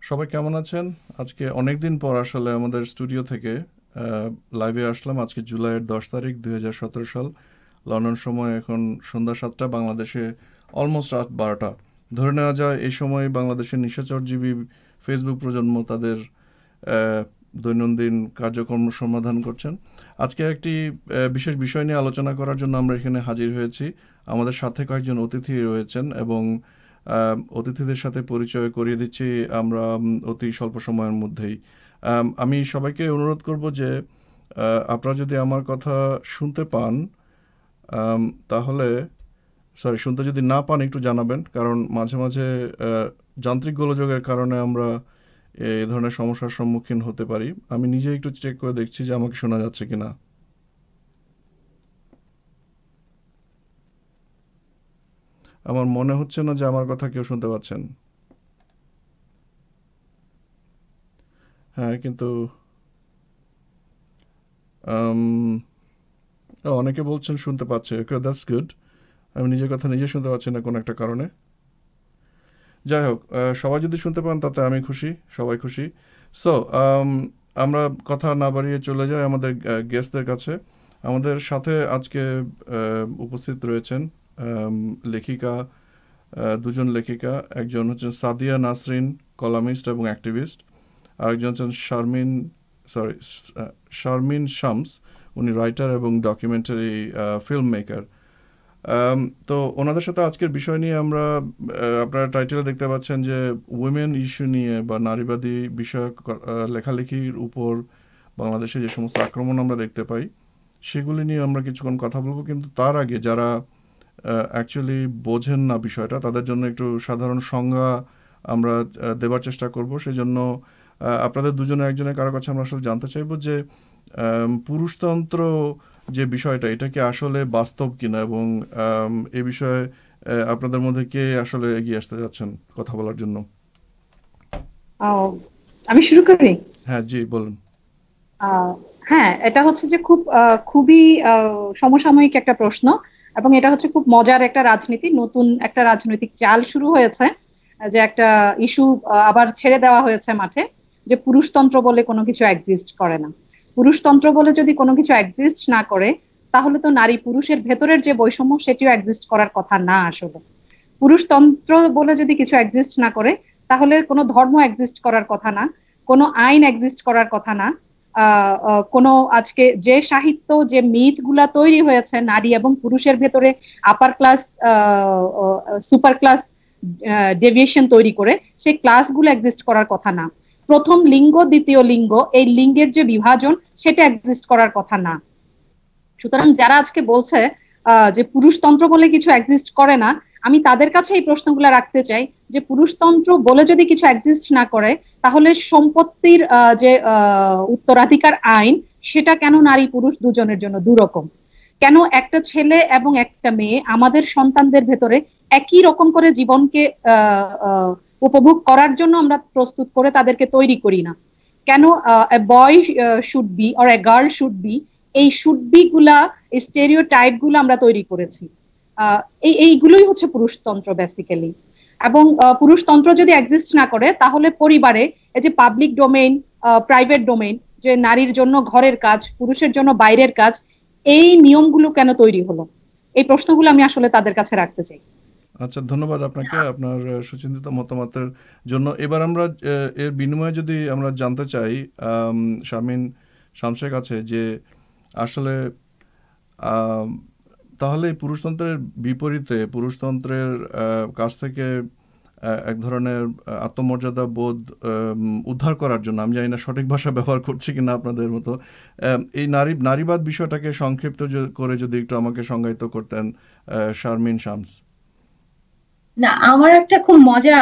সবাই কেমন আছেন? আজকে অনেকদিন পর আসলে আমাদের স্টুডিও থেকে লাইভে আসলাম। আজকে জুলাইয়ের 10 তারিখ 2017 সাল। লন্ডন সময় এখন সন্ধ্যা 7টা, বাংলাদেশে অলমোস্ট রাত 12টা। ধরে নেওয়া যায় এই সময় বাংলাদেশের নিশাচরজীবী ফেসবুক প্রজন্ম তাদের আহ, দৈনন্দিন কার্যক্রম সমাধান করছেন। আজকে একটি বিশেষ বিষয় নিয়ে আলোচনা করার জন্য আমরা এখানে হাজির হয়েছি। আমাদের সাথে কয়েকজন অতিথি রয়েছেন এবং অতিথিদের সাথে পরিচয় করিয়ে দিচ্ছি আমরা অতি স্বল্প সময়ের মধ্যেই। আমি সবাইকে অনুরোধ করব যে আপনারা যদি আমার কথা শুনতে পান, তাহলে শুনতে যদি না পান একটু জানাবেন, কারণ মাঝে মাঝে যান্ত্রিক গোলযোগের কারণে আমরা এই ধরনের সমস্যার সম্মুখীন হতে পারি। আমি নিজে একটু চেক করে দেখছি যে আমাকে শোনা যাচ্ছে কিনা। আমার মনে হচ্ছে না যে আমার কথা কেউ শুনতে পাচ্ছেন। হ্যাঁ, কিন্তু অনেকে বলছেন শুনতে পাচ্ছে। ওকে, দ্যাটস গুড। আমি নিজের কথা নিজে শুনতে পাচ্ছি না কোনো একটা কারণে। যাই হোক, সবাই যদি শুনতে পান তাতে আমি খুশি, সবাই খুশি। সো আমরা কথা না বাড়িয়ে চলে যাই আমাদের গেস্টদের কাছে। আমাদের সাথে আজকে উপস্থিত রয়েছেন লেখিকা, দুজন লেখিকা। একজন হচ্ছেন সাদিয়া নাসরিন, কলামিস্ট এবং অ্যাক্টিভিস্ট। আরেকজন হচ্ছেন শারমিন শামস, উনি রাইটার এবং ডকুমেন্টারি ফিল্ম মেকার। তো ওনাদের সাথে আজকের বিষয় নিয়ে আমরা, আপনারা টাইটেলে দেখতে পাচ্ছেন যে উইমেন ইস্যু নিয়ে বা নারীবাদী বিষয়ক লেখালেখির উপর বাংলাদেশে যে সমস্ত আক্রমণ আমরা দেখতে পাই সেগুলি নিয়ে আমরা কিছুক্ষণ কথা বলবো। কিন্তু তার আগে যারা অ্যাকচুয়ালি বোঝেন না বিষয়টা, তাদের জন্য একটু সাধারণ সংজ্ঞা আমরা দেবার চেষ্টা করব। সেই জন্য আপনাদের দুজনে একজনের কারো কাছে আমরা আসলে জানতে চাইব যে পুরুষতন্ত্র যে বিষয়টা, এটা কি আসলে বাস্তব কিনা, এবং এ বিষয়ে আপনাদের মধ্যে কে আসলে এগিয়ে আসতে যাচ্ছেন কথা বলার জন্য? আমি শুরু করি। হ্যাঁ, জি বলুন। আহ, হ্যাঁ, এটা হচ্ছে যে খুবই সমসাময়িক একটা প্রশ্ন, এবং এটা হচ্ছে খুব মজার একটা রাজনীতি, নতুন একটা রাজনৈতিক চাল শুরু হয়েছে। যে একটা ইস্যু আবার ছেড়ে দেওয়া হয়েছে মাঠে, যে পুরুষতন্ত্র বলে কোনো কিছু এক্সিস্ট করে না। পুরুষতন্ত্র বলে যদি কোনো কিছু এক্সিস্ট না করে, তাহলে তো নারী পুরুষের ভেতরের যে বৈষম্য সেটিও এক্সিস্ট করার কথা না আসলে। পুরুষতন্ত্র বলে যদি কিছু এক্সিস্ট না করে, তাহলে কোনো ধর্ম এক্সিস্ট করার কথা না, কোনো আইন এক্সিস্ট করার কথা না। কোনো আজকে যে সাহিত্য, যে মিথ গুলা তৈরি হয়েছে নারী এবং পুরুষের ভেতরে upper class, super class deviation তৈরি করে, সেই ক্লাসগুলো এক্সিস্ট করার কথা না। প্রথম লিঙ্গ, দ্বিতীয় লিঙ্গ, এই লিঙ্গের যে বিভাজন, সেটা এক্সিস্ট করার কথা না। সুতরাং যারা আজকে বলছে যে পুরুষতন্ত্র বলে কিছু এক্সিস্ট করে না, আমি তাদের কাছে এই প্রশ্নগুলো রাখতে চাই যে পুরুষতন্ত্র বলে যদি কিছু এক্সিস্ট না করে, তাহলে সম্পত্তির যে উত্তরাধিকার আইন, সেটা কেন নারী পুরুষ দুজনের জন্য দুরকম? কেন একটা ছেলে এবং একটা মেয়ে আমাদের সন্তানদের ভেতরে একই রকম করে জীবনকে উপভোগ করার জন্য আমরা প্রস্তুত করে তাদেরকে তৈরি করি না? কেন a boy should be or a girl should be, এই শুড বি গুলা, এই স্টেরিও টাইপ গুলো আমরা তৈরি করেছি। এইগুলোই হচ্ছে পুরুষতন্ত্র বেসিক্যালি। এবং পুরুষতন্ত্র যদি এক্সিস্ট না করে, তাহলে পরিবারে এই যে পাবলিক ডোমেইন, প্রাইভেট ডোমেইন, যে নারীর জন্য ঘরের কাজ, পুরুষের জন্য বাইরের কাজ, এই নিয়মগুলো কেন তৈরি হলো? এই প্রশ্নগুলো আমি আসলে তাদের কাছে রাখতে চাই। আচ্ছা, ধন্যবাদ আপনাকে আপনার সুচিন্তিত মতামতের জন্য। এবার আমরা এর বিনিময়ে যদি আমরা জানতে চাই শারমিন শামসের কাছে যে আসলে আম, তাহলে এই পুরুষতন্ত্রের বিপরীতে পুরুষতন্ত্রের কাছ থেকে এক ধরনের আত্মমর্যাদা বোধ উদ্ধার করার জন্য, আমি জানি না সঠিক ভাষা ব্যবহার করছি কিনা আপনাদের মতো, এই নারীবাদ বিষয়টাকে সংক্ষিপ্ত করে যদি একটু আমাকে সংজ্ঞায়িত করতেন শারমিন শামস। না, আমার একটা খুব মজা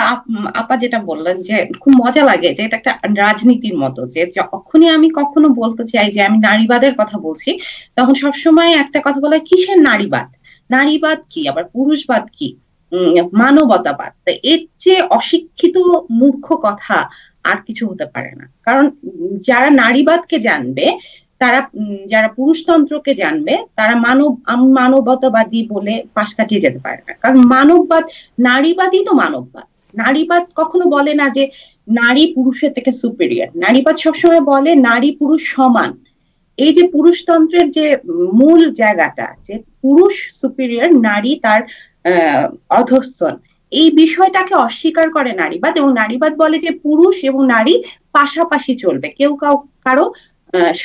আপা যেটা বললেন যে খুব মজা লাগে যে এটা একটা রাজনীতির মতো, যে যখনই আমি কখনো বলতে চাই যে আমি নারীবাদের কথা বলছি, তখন সবসময় একটা কথা বলা হয়, কিসের নারীবাদ? নারীবাদ কি, আবার পুরুষবাদ কি, মানবতাবাদ? তো এর চেয়ে অশিক্ষিত মূর্খ কথা আর কিছু হতে পারে না। কারণ যারা নারীবাদকে জানবে, তারা যারা পুরুষতন্ত্রকে জানবে, তারা মানবতাবাদী বলে পাশ কাটিয়ে যেতে পারে না। কারণ মানববাদ, নারীবাদই তো মানববাদ। নারীবাদ কখনো বলে না যে নারী পুরুষের থেকে সুপিরিয়র, নারীবাদ সবসময় বলে নারী পুরুষ সমান। এই যে পুরুষতন্ত্রের যে মূল জায়গাটা, যে পুরুষ সুপিরিয়র, নারী তার অধস্তন, এই বিষয়টাকে অস্বীকার করে নারীবাদ। এবং নারীবাদ বলে যে পুরুষ এবং নারী পাশাপাশি চলবে, কেউ কারো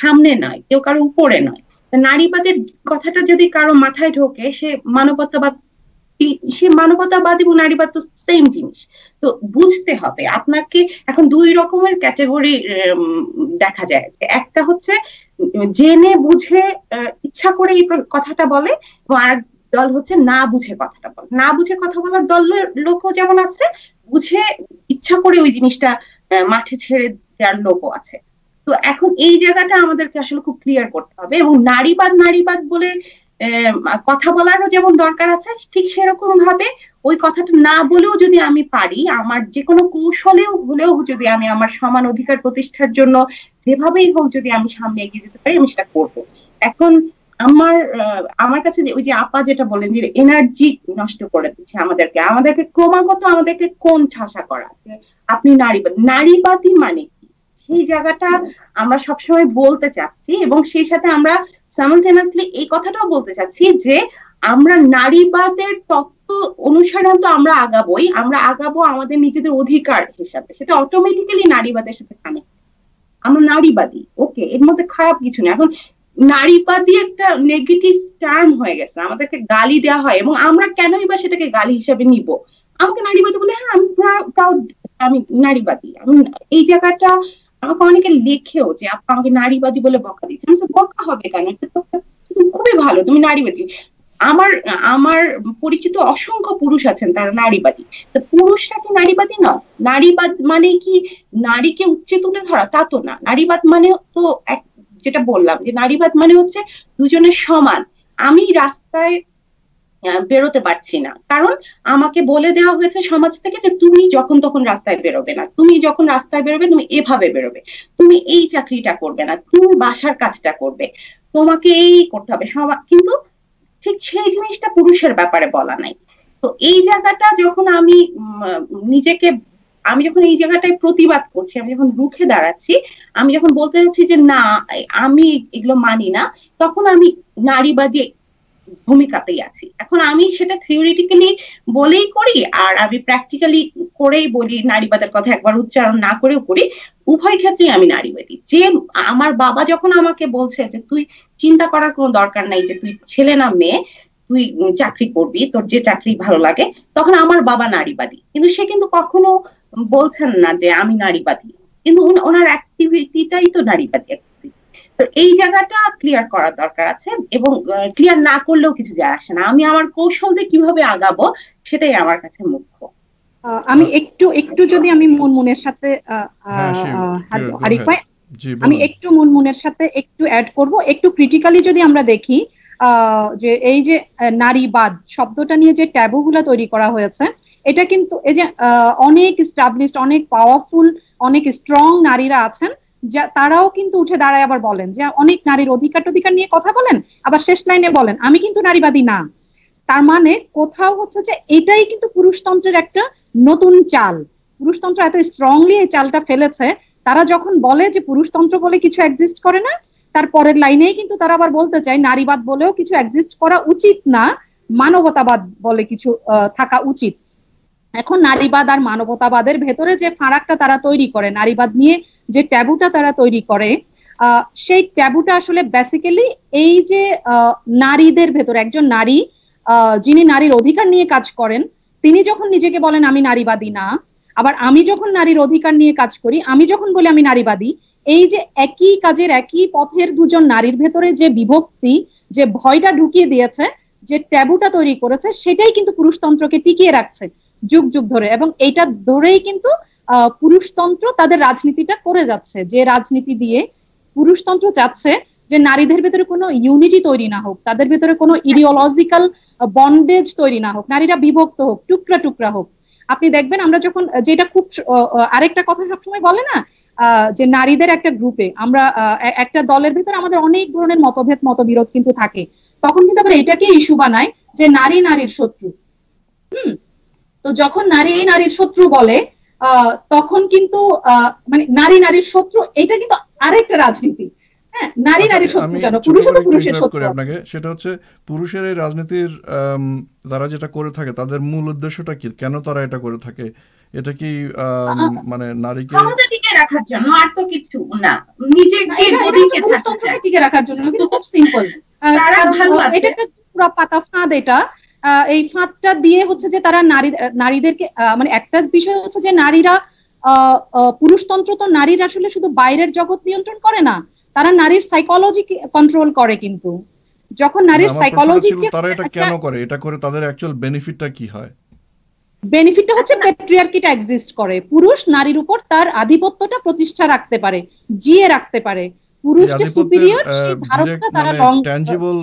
সামনে নয়, কেউ কারো উপরে নয়। নারীবাদের কথাটা যদি কারো মাথায় ঢোকে, সে মানবতাবাদ এবং নারীবাদ তো সেম জিনিস। তো বুঝতে হবে আপনাকে। এখন দুই রকমের ক্যাটাগরি দেখা যায়, একটা হচ্ছে জেনে বুঝে ইচ্ছা করে এই কথাটা বলে, এবং আর দল হচ্ছে না বুঝে কথাটা বলে। না বুঝে কথা বলার দল লোকও যেমন আছে, বুঝে ইচ্ছা করে ওই জিনিসটা মাঠে ছেড়ে দেওয়ার লোকও আছে। তো এখন এই জায়গাটা আমাদেরকে আসলে খুব ক্লিয়ার করতে হবে। এবং নারীবাদ বলে কথা বলারও যেমন দরকার আছে, ঠিক সেরকম ভাবে ওই কথাটা না বলেও যদি আমি পারি, আমার যে কোনো কৌশলেও হলেও যদি আমি আমার সমান অধিকার প্রতিষ্ঠার জন্য যেভাবেই হোক যদি আমি সামনে এগিয়ে যেতে পারি, আমি সেটা করবো। এখন আমার কাছে ওই যে আপা যেটা বলেন যে এনার্জি নষ্ট করে দিচ্ছে আমাদেরকে ক্রমাগত আমাদেরকে কোন ঠাসা করা, আপনি নারীবাদী মানে কি, সেই জায়গাটা আমরা সবসময় বলতে চাচ্ছি। এবং সেই সাথে আমরা সাইমালটেনিয়াসলি এই কথাটাও বলতে চাচ্ছি যে আমরা নারীবাদের তত্ত্ব অনুসারে তো আমরা আগাবো আমাদের নিজেদের অধিকার হিসাবে, সেটা অটোমেটিক্যালি নারীবাদের সাথে কানেক্ট। আমরা নারীবাদী, ওকে, এর মধ্যে খারাপ কিছু নেই। এখন নারীবাদী একটা নেগেটিভ টার্ম হয়ে গেছে, আমাদেরকে গালি দেওয়া হয়, এবং আমরা কেনই বা সেটাকে গালি হিসাবে নিব? আমাকে নারীবাদী বলে, হ্যাঁ আমি প্রাউড, আমি নারীবাদী। আমি এই জায়গাটা আমাকে অনেকে লেখেও যে আমাকে নারীবাদী বলে বকা দিচ্ছে। আমি বকা হবে কেন? খুবই ভালো, তুমি নারীবাদী। আমার পরিচিত অসংখ্য পুরুষ আছেন তারা নারীবাদী। তো পুরুষরা কি নারীবাদী নয়? নারীবাদ মানে কি নারীকে উচ্চে তুলে ধরা? তা তো না। নারীবাদ মানে তো যেটা বললাম যে নারীবাদ মানে হচ্ছে দুজনের সমান। আমি রাস্তায় বেরোতে পারছি না, কারণ আমাকে বলে দেওয়া হয়েছে সমাজ থেকে যে তুমি যখন তখন রাস্তায় বেরোবে না, তুমি যখন রাস্তায় বেরোবে তুমি এভাবে বেরোবে, তুমি এই চাকরিটা করবে না, তুমি বাসার কাজটা করবে, তোমাকে এই করতে হবে। কিন্তু ঠিক সেই জিনিসটা পুরুষের ব্যাপারে বলা নাই। তো এই জায়গাটা যখন আমি যখন এই জায়গাটায় প্রতিবাদ করছি, আমি যখন রুখে দাঁড়াচ্ছি, আমি যখন বলতে চাচ্ছি যে না আমি এগুলো মানি না, তখন আমি নারীবাদী ভূমিকাতেই আছি। এখন আমি সেটা থিওরিটিক্যালি বলেই করি, আর আমি প্র্যাকটিক্যালি করেই বলি, নারীবাদের কথা একবার উচ্চারণ না করেও করি, উভয় ক্ষেত্রেই আমি নারীবাদী। যে আমার বাবা যখন আমাকে বলছে যে তুই চিন্তা করার কোনো দরকার নাই, যে তুই ছেলে না মেয়ে, তুই চাকরি করবি, তোর যে চাকরি ভালো লাগে, তখন আমার বাবা নারীবাদী। কিন্তু সে কিন্তু কখনো বলছেন না যে আমি নারীবাদী, কিন্তু ওনার অ্যাক্টিভিটিটাই তো নারীবাদী। তো এই জায়গাটা ক্লিয়ার করার দরকার আছে, এবং ক্লিয়ার না করলেও কিছু যায় আসে না। আমি আমার কৌশল দিয়ে কিভাবে আগাবো সেটাই আমার কাছে মুখ্য। আমি একটু যদি আমি মুনমুনের সাথে আরিফ ভাই, আমি একটু মুনমুনের সাথে একটু অ্যাড করব। একটু ক্রিটিক্যালি যদি আমরা দেখি যে এই যে নারীবাদ শব্দটা নিয়ে যে ট্যাবুগুলা তৈরি করা হয়েছে, এটা কিন্তু এই যে অনেক এস্টাবলিশড, অনেক পাওয়ারফুল, অনেক স্ট্রং নারীরা আছেন, তারাও কিন্তু উঠে দাঁড়ায় আবার বলেন যে অনেক নারীর অধিকার নিয়ে কথা বলেন, আবার শেষ লাইনে বলেন আমি কিন্তু নারীবাদী না। তার মানে কোথাও হচ্ছে যে এটাই কিন্তু পুরুষতন্ত্রের একটা নতুন চাল। পুরুষতন্ত্র এত স্ট্রংলি এই চালটা ফেলেছে, তারা যখন বলে যে পুরুষতন্ত্র বলে কিছু এক্সিস্ট করে না, তার পরের লাইনেই কিন্তু তারা আবার বলতে চায় নারীবাদ বলেও কিছু এক্সিস্ট করা উচিত না, মানবতাবাদ বলে কিছু থাকা উচিত। এখন নারীবাদ আর মানবতাবাদের ভেতরে যে ফারাকটা তারা তৈরি করে, নারীবাদ নিয়ে যে ট্যাবুটা তারা তৈরি করে, সেই ট্যাবুটা আসলে বেসিক্যালি এই যে নারীদের ভেতরে একজন নারী যিনি নারীর অধিকার নিয়ে কাজ করেন, তিনি যখন নিজেকে বলেন আমি নারীবাদী না, আবার আমি যখন নারীর অধিকার নিয়ে কাজ করি, আমি যখন বলি আমি নারীবাদী, এই যে একই কাজের একই পথের দুজন নারীর ভেতরে যে বিভক্তি, যে ভয়টা ঢুকিয়ে দিয়েছে, যে ট্যাবুটা তৈরি করেছে, সেটাই কিন্তু পুরুষতন্ত্রকে টিকিয়ে রাখছে যুগ যুগ ধরে। এবং এইটা ধরেই কিন্তু পুরুষতন্ত্র তাদের রাজনীতিটা করে যাচ্ছে, যে রাজনীতি দিয়ে পুরুষতন্ত্র চাচ্ছে যে নারীদের ভেতরে কোনো ইউনিটি তৈরি না হোক, তাদের ভেতরে কোনো ইডিওলজিক্যাল বন্ডেজ তৈরি না হোক, নারীরা বিভক্ত হোক, টুকরা টুকরা হোক। আপনি দেখবেন আমরা যখন, যেটা খুব আরেকটা কথা সবসময় বলে না যে নারীদের একটা গ্রুপে আমরা একটা দলের ভিতরে আমাদের অনেক ধরনের মতভেদ মতবিরোধ কিন্তু থাকে, তখন কিন্তু আমরা এটাকে ইস্যু বানাই যে নারী নারীর শত্রু। তো যখন নারী নারীর শত্রু বলে তখন কিন্তু মানে নারী নারীর শত্রু, এটা কিন্তু আরেকটা রাজনীতি। হ্যাঁ, নারী আচ্ছা, নারীর শত্রু আমি কেন, ছোট পুরুষও করে তো একটু পুরুষের ইন্টারাপ্ট শত্রু করি আছে। আপনাকে। সেটা হচ্ছে পুরুষের এই রাজনীতির তারা যেটা করে থাকে তাদের মূল উদ্দেশ্যটা কি, কেন তারা এটা করে থাকে? এটা কি আহ, মানে নারীকে ক্ষমতা টিকে রাখার জন্য, আর তো কিছু না, না, নিজেকে এটা এটা হচ্ছে ওদিকে ছাড়তে চায়। পুরুষতন্ত্রকে টিকে রাখার জন্য, কিন্তু খুব সিম্পল। তারা কারণ ভালো এটা আছে। একটা পুরো পাতা ফাঁদ। এটা এই ফাঁদটা দিয়ে হচ্ছে যে তারা নারীদেরকে মানে একটা বিষয় হচ্ছে যে নারীরা পুরুষতন্ত্র তো নারীর আসলে শুধু বাইরের জগৎ নিয়ন্ত্রণ করে না, তারা নারীর সাইকোলজি কন্ট্রোল করে। কিন্তু যখন না, নারীর আমার প্রশ্নটা সাইকোলজি ছিল তারা এটা একটা কেন করে, এটা করে তাদের অ্যাকচুয়াল বেনিফিটটা কি হয়? বেনিফিটটা হচ্ছে এখন প্যাট্রিয়ার্কিটা এক্সিস্ট করে, পুরুষ নারীর উপর তার আধিপত্যটা প্রতিষ্ঠা রাখতে পারে, জিয়ে রাখতে পারে। পুরুষ এই যে আধিপত্যের সুপিরিয়র সেই ডিরেক্ট ধারণাটা তারা মানে লং ট্যাঞ্জিবল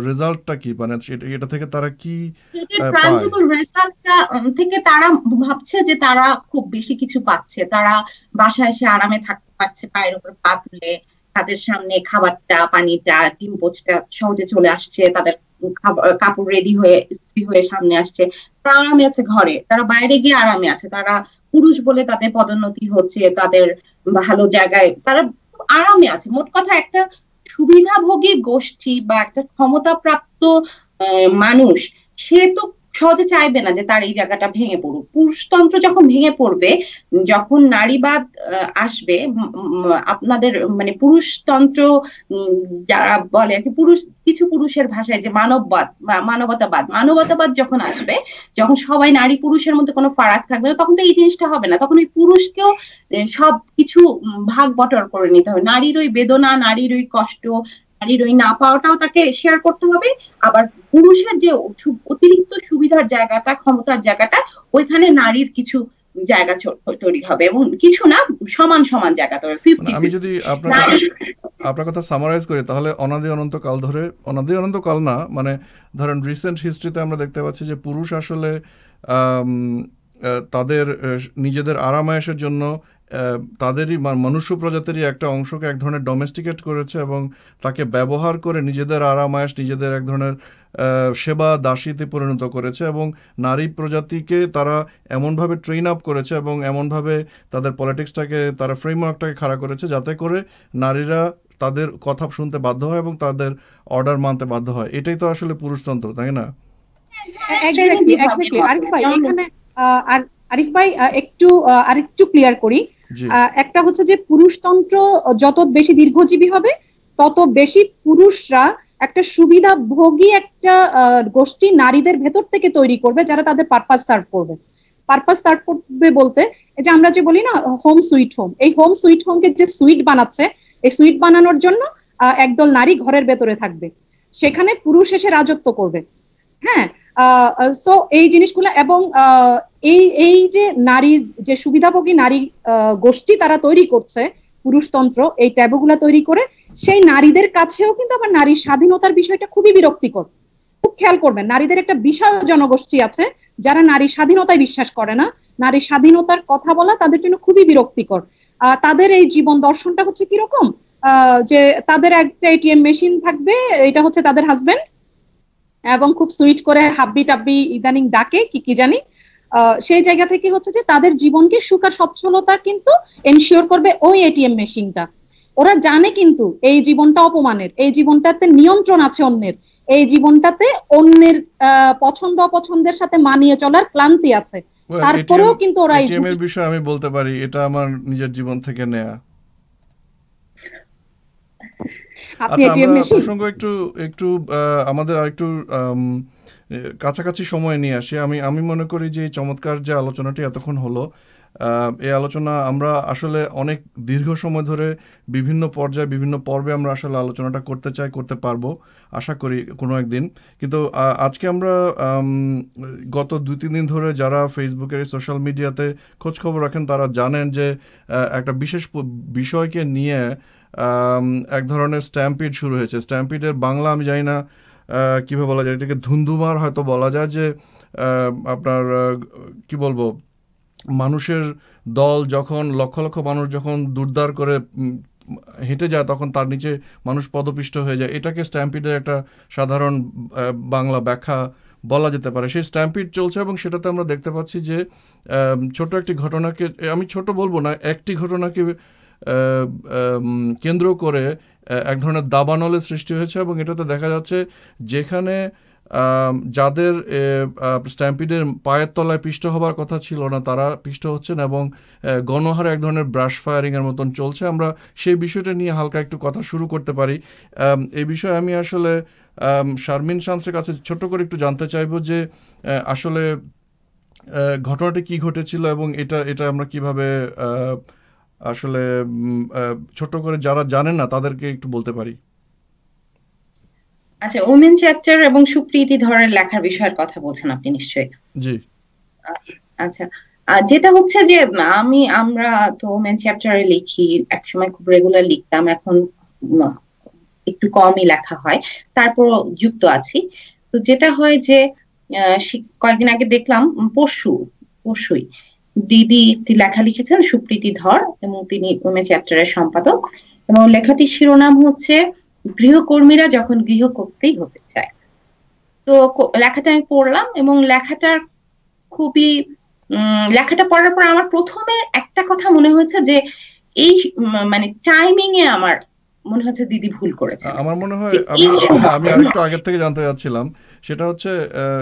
রেজাল্টটা কি, মানে এটা থেকে তারা কি এটার পায়? ট্রান্সিবল রেজাল্টটা থেকে তারা ভাবছে যে তারা খুব বেশি কিছু পাচ্ছে। তারা বাসায় এসে আরামে থাকতে পারছে, পায়ের উপর পা তুলে, তাদের সামনে খাবারটা, পানিটা, ডিম পোচটা সহজে চলে আসছে, তাদের কাপড় রেডি হয়ে ইস্ত্রি হয়ে সামনে আসছে, তারা আরামে আছে ঘরে, তারা বাইরে গিয়ে আরামে আছে, তারা পুরুষ বলে তাদের পদোন্নতি হচ্ছে, তাদের ভালো জায়গায় তারা আরামে আছে। মোট কথা একটা সুবিধাভোগী গোষ্ঠী বা একটা ক্ষমতাপ্রাপ্ত মানুষ, সে তো সহজে চাইবে না যে তার এই জায়গাটা ভেঙে পড়ুক। পুরুষতন্ত্র যখন ভেঙে পড়বে, যখন নারীবাদ আসবে, আপনাদের মানে পুরুষতন্ত্র, যারা বলে আর কি, কিছু পুরুষের ভাষায় যে মানববাদ, মানবতাবাদ যখন আসবে, যখন সবাই নারী পুরুষের মধ্যে কোনো ফারাক থাকবে না, তখন তো এই জিনিসটা হবে না। তখন ওই পুরুষকেও সবকিছু ভাগ বটর করে নিতে হবে। নারীর ওই বেদনা, নারীর ওই কষ্ট, নারীর ওই না পাওয়াটাও তাকে শেয়ার করতে হবে। আবার পুরুষের যে অতিরিক্ত সুবিধার জায়গাটা, ক্ষমতার জায়গাটা, ওইখানে নারীর কিছু জায়গা তৈরি হবে, এবং কিছু না, সমান সমান জায়গা তৈরি, মানে 50-50। আমি যদি আপনার কথা সামারাইজ করি, তাহলে অনাদি অনন্তকাল ধরে, অনাদি অনন্তকাল না, মানে ধরেন রিসেন্ট হিস্ট্রিতে আমরা দেখতে পাচ্ছি যে পুরুষ আসলে আম, তাদের নিজেদের আরামায়েশের জন্য তাদেরই মনুষ্য প্রজাতিরই একটা অংশকে এক ধরনের ডোমেস্টিকেট করেছে এবং তাকে ব্যবহার করে নিজেদের আরামায়েশ, নিজেদের এক ধরনের সেবা দাসীতে পরিণত করেছে, এবং নারী প্রজাতিকে তারা এমনভাবে ট্রেন আপ করেছে এবং এমনভাবে তাদের পলিটিক্সটাকে, তারা ফ্রেমওয়ার্কটাকে খাড়া করেছে যাতে করে নারীরা তাদের কথা শুনতে বাধ্য হয় এবং তাদের অর্ডার মানতে বাধ্য হয়। এটাই তো আসলে পুরুষতন্ত্র, তাই না? আরিফ ভাই এখানে আরিফ ভাই একটু আরেকটু ক্লিয়ার করি। একটা হচ্ছে যে পুরুষতন্ত্র যত বেশি দীর্ঘজীবী হবে, তত বেশি পুরুষরা একটা সুবিধাভোগী একটা গোষ্ঠী নারীদের ভেতর থেকে তৈরি করবে, যারা তাদের পারপাস সার্ভ করবে। পারপাস সার্ভ করবে বলতে, এই যে আমরা যে বলি না হোম সুইট হোম, এই হোম সুইট হোমকে যে সুইট বানাচ্ছে, এই সুইট বানানোর জন্য একদল নারী ঘরের ভেতরে থাকবে, সেখানে পুরুষ এসে রাজত্ব করবে। হ্যাঁ, সো এই জিনিসগুলো, এবং এই এই যে নারীর যে সুবিধাভোগী নারী গোষ্ঠী তারা তৈরি করছে পুরুষতন্ত্র, এই ট্যাবুগুলা তৈরি করে, সেই নারীদের কাছেও কিন্তু আবার নারীর স্বাধীনতার বিষয়টা খুবই বিরক্তিকর। খুব খেয়াল করবেন, নারীদের একটা বিশাল জনগোষ্ঠী আছে যারা নারী স্বাধীনতায় বিশ্বাস করে না, নারী স্বাধীনতার কথা বলা তাদের জন্য খুবই বিরক্তিকর। তাদের এই জীবন দর্শনটা হচ্ছে কিরকম, যে তাদের একটা এটিএম মেশিন থাকবে, এটা হচ্ছে তাদের হাজবেন্ড, এবং খুব সুইট করে হাব্বি টাব্বি ইদানিং ডাকে কি কি জানি। সেই জায়গা থেকে হচ্ছে যে তাদের জীবনকে সুখ আর সচ্ছলতা কিন্তু এনশিওর করবে ওই এটিএম মেশিনটা। ওরা জানে কিন্তু এই জীবনটা অপমানের, এই জীবনটাতে নিয়ন্ত্রণ আছে অন্যের, এই জীবনটাতে অন্যের পছন্দ অপছন্দের সাথে মানিয়ে চলার ক্লান্তি আছে, তারপরেও কিন্তু ওরা এই এর বিষয়ে আমি বলতে পারি এটা আমার নিজের জীবন থেকে নেয়া। আচ্ছা, আমরা প্রসঙ্গ একটু একটু আমাদের আরেকটু কাছাকাছি সময় নিয়ে আসি। আমি মনে করি যে চমৎকার যে আলোচনাটি এতক্ষণ হলো, এই আলোচনা আমরা আসলে অনেক দীর্ঘ সময় ধরে বিভিন্ন পর্যায়ে বিভিন্ন পর্বে আমরা আসলে আলোচনাটা করতে চাই, করতে পারবো আশা করি কোনো একদিন। কিন্তু আজকে আমরা গত 2-3 দিন ধরে যারা ফেসবুকের সোশ্যাল মিডিয়াতে খোঁজখবর রাখেন তারা জানেন যে একটা বিশেষ বিষয়কে নিয়ে এক ধরনের স্ট্যাম্পিড শুরু হয়েছে। স্ট্যাম্পিডের বাংলা আমি জানি না কীভাবে বলা যায়, এটাকে ধুন্ধুমার হয়তো বলা যায়, যে আপনার কি বলবো, মানুষের দল যখন লক্ষ লক্ষ মানুষ যখন দুর্দার করে হেঁটে যায় তখন তার নিচে মানুষ পদপিষ্ট হয়ে যায়। এটাকে স্ট্যাম্পিডের একটা সাধারণ বাংলা ব্যাখ্যা বলা যেতে পারে। সেই স্ট্যাম্পিড চলছে এবং সেটাতে আমরা দেখতে পাচ্ছি যে ছোট একটি ঘটনাকে, আমি ছোট বলবো না, একটি ঘটনাকে কেন্দ্র করে এক ধরনের দাবানলের সৃষ্টি হয়েছে এবং এটাতে দেখা যাচ্ছে যেখানে যাদের স্ট্যাম্পিডের পায়ের তলায় পিষ্ট হবার কথা ছিল না তারা পিষ্ট হচ্ছেন এবং গণহারে এক ধরনের ব্রাশ ফায়ারিংয়ের মতন চলছে। আমরা সেই বিষয়টা নিয়ে হালকা একটু কথা শুরু করতে পারি। এই বিষয়ে আমি আসলে শারমিন শামসের কাছে ছোট্ট করে একটু জানতে চাইবো যে আসলে ঘটনাটি কি ঘটেছিল এবং এটা আমরা কিভাবে আসলে ছোট করে যারা জানেন না তাদেরকে একটু বলতে পারি। আচ্ছা, ওমেন চ্যাপ্টার এবং সুপ্রীতি ধরের লেখার বিষয়ের কথা বলছেন আপনি নিশ্চয়ই। জি আচ্ছা, যেটা হচ্ছে যে আমরা তো ওমেন চ্যাপ্টারে লিখি, একসময় খুব রেগুলার লিখতাম, এখন একটু কমই লেখা হয়, তারপর যুক্ত আছি। তো যেটা হয় যে কয়েকদিন আগে দেখলাম পরশুই দিদি একটি লেখা লিখেছেন, সুপ্রীতি ধর, এবং তিনি ওমেন চ্যাপ্টারের সম্পাদক, এবং লেখাটির শিরোনাম হচ্ছে গৃহকর্মীরা যখন গৃহকর্ত্রী হতে চায়। তো লেখাটা আমি পড়লাম এবং লেখাটা পড়ার পর আমার প্রথমে একটা কথা মনে হয়েছে যে এই মানে টাইমিং এ আমার মনে হচ্ছে দিদি ভুল করেছে। আমার মনে হয় আমি আরেকটু আগের থেকে জানতে চাচ্ছিলাম, সেটা হচ্ছে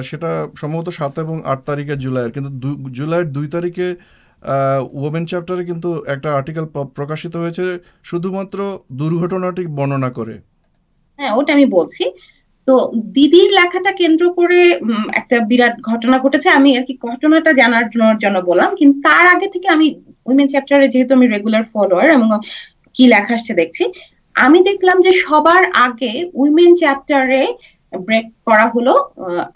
সেটা সম্ভবত 7 এবং 8 তারিখে জুলাইয়ের, কিন্তু জুলাইয়ের 2 তারিখে ওমেন চ্যাপ্টারে কিন্তু একটা আর্টিকেল প্রকাশিত হয়েছে শুধুমাত্র দুর্ঘটনাটি বর্ণনা করে। হ্যাঁ, ওটা আমি বলছি। তো দিদির লেখাটা কেন্দ্র করে একটা বিরাট ঘটনা ঘটেছে, আমি আর কি ঘটনাটা জানার জন্য বললাম, কিন্তু তার আগে থেকে আমি উইমেন চ্যাপ্টারে যেহেতু আমি রেগুলার ফলোয়ার এবং কি লেখা আসছে দেখছি, আমি দেখলাম যে সবার আগে উইমেন চ্যাপ্টারে ব্রেক করা হলো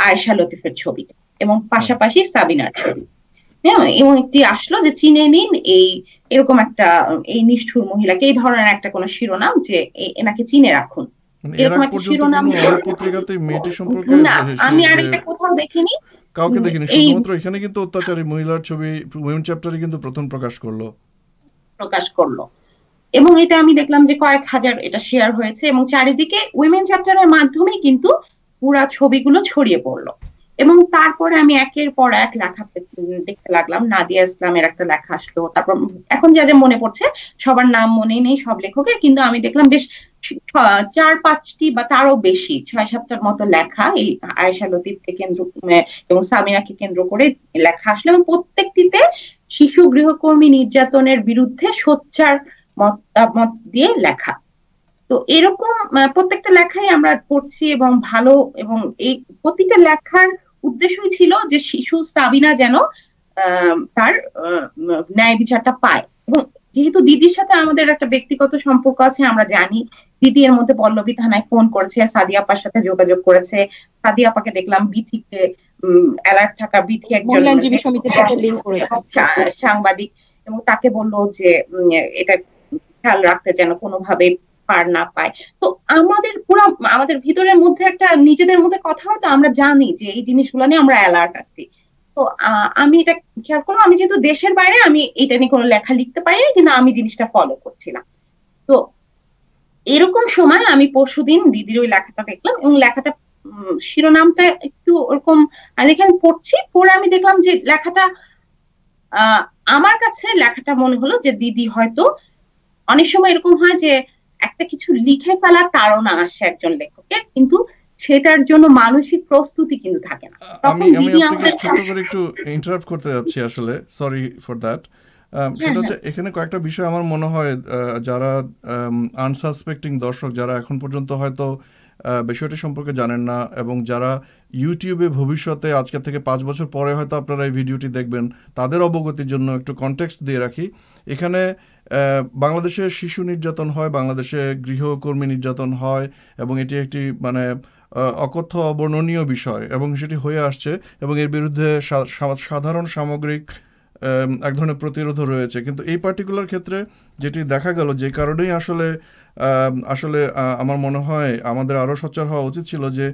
আয়েশা লতিফের ছবিটা এবং পাশাপাশি সাবিনার ছবি। হ্যাঁ, এবং একটি আসলো যে চিনে নিন এরকম একটা এই নিষ্ঠুর মহিলাকে, এই ধরনের একটা কোন শিরোনাম যে এনাকে চিনে রাখুন, এরকম একটা শিরোনাম। না, আমি আর এটা কোথাও দেখিনি, কাউকে দেখিনি, শুধুমাত্র এখানে কিন্তু অত্যাচারী মহিলার ছবি উইমেন চ্যাপ্টারে কিন্তু প্রথম প্রকাশ করলো এবং এটা আমি দেখলাম যে কয়েক হাজার এটা শেয়ার হয়েছে এবং চারিদিকে উইমেন চ্যাপ্টারের মাধ্যমে কিন্তু পুরা ছবিগুলো ছড়িয়ে পড়লো। এবং তারপরে আমি একের পর এক লেখা দেখতে লাগলাম, নাদিয়া ইসলামের একটা লেখা আসলো, তারপর এখন যা যা মনে পড়ছে সবার নাম মনে নেই সব লেখকের, কিন্তু আমি দেখলাম বেশ 4-5টি বা তারও বেশি 6-7টার মতো লেখা এই আয়েশা লতিফকে কেন্দ্র এবং সামিনাকে কেন্দ্র করে লেখা আসলো এবং প্রত্যেকটিতে শিশু গৃহকর্মী নির্যাতনের বিরুদ্ধে সোচ্চার মতামত দিয়ে লেখা। তো এরকম প্রত্যেকটা লেখাই আমরা পড়ছি এবং ভালো, এবং এই প্রতিটা লেখার উদ্দেশ্যই ছিল যে শিশু সাবিনা যেন তার ন্যায় বিচারটা পায়। এবং যেহেতু দিদির সাথে আমাদের একটা ব্যক্তিগত সম্পর্ক আছে, আমরা জানি দিদি এর মধ্যে পল্লবী থানায় ফোন করেছে, সাদিয়া আপার সাথে যোগাযোগ করেছে, সাদিয়া আপাকে দেখলাম বিথিকে অ্যালার্ট থাকা বিথি একজন সাংবাদিক, এবং তাকে বললো যে এটা খেয়াল রাখতে যেন কোনোভাবে পার না পায়। তো আমাদের ভিতরের মধ্যে একটা নিজেদের মধ্যে কথা হতো, আমরা জানি যে এই জিনিসগুলো নিয়ে আমরা অ্যালার্ট আছি। তো আমি এটা খেয়াল করলাম, আমি যেহেতু দেশের বাইরে আমি এটা নিয়ে কোনো লেখা লিখতে পারি না, কিন্তু আমি জিনিসটা ফলো করছিলাম। তো এরকম সময় আমি পরশুদিন দিদির ওই লেখাটা দেখলাম এবং লেখাটা শিরোনামটা একটু ওরকম এখানে পড়ছি, পড়ে আমি দেখলাম যে লেখাটা আমার কাছে লেখাটা মনে হলো যে দিদি হয়তো অনেক সময় এরকম হয় যে একটা কিছু লিখে ফেলার তাড়না আসে একজন লেখকের, কিন্তু সেটার জন্য মানসিক প্রস্তুতি কিন্তু থাকে না। আমি আপনাকে ছোট করে একটু ইন্টারাপ্ট করতে যাচ্ছি, আসলে সরি ফর দ্যাট। সেটা হচ্ছে এখানে কয়েকটা বিষয় আমার মনে হয় যারা আনসাসপেক্টিং দর্শক, যারা এখন পর্যন্ত হয়তো বিষয়টি সম্পর্কে জানেন না, এবং যারা ইউটিউবে ভবিষ্যতে আজকে থেকে 5 বছর পরে হয়তো আপনারা এই ভিডিওটি দেখবেন, তাদের অবগতির জন্য একটু কনটেক্সট দিয়ে রাখি। এখানে বাংলাদেশে শিশু নির্যাতন হয়, বাংলাদেশে গৃহকর্মী নির্যাতন হয়, এবং এটি একটি মানে অকথ্য অবর্ণনীয় বিষয় এবং সেটি হয়ে আসছে, এবং এর বিরুদ্ধে সাধারণ সামগ্রিক এক ধরনের প্রতিরোধ রয়েছে। কিন্তু এই পার্টিকুলার ক্ষেত্রে যেটি দেখা গেল, যে কারণেই আসলে আসলে আমার মনে হয় আমাদের আরও সোচ্চার হওয়া উচিত ছিল যে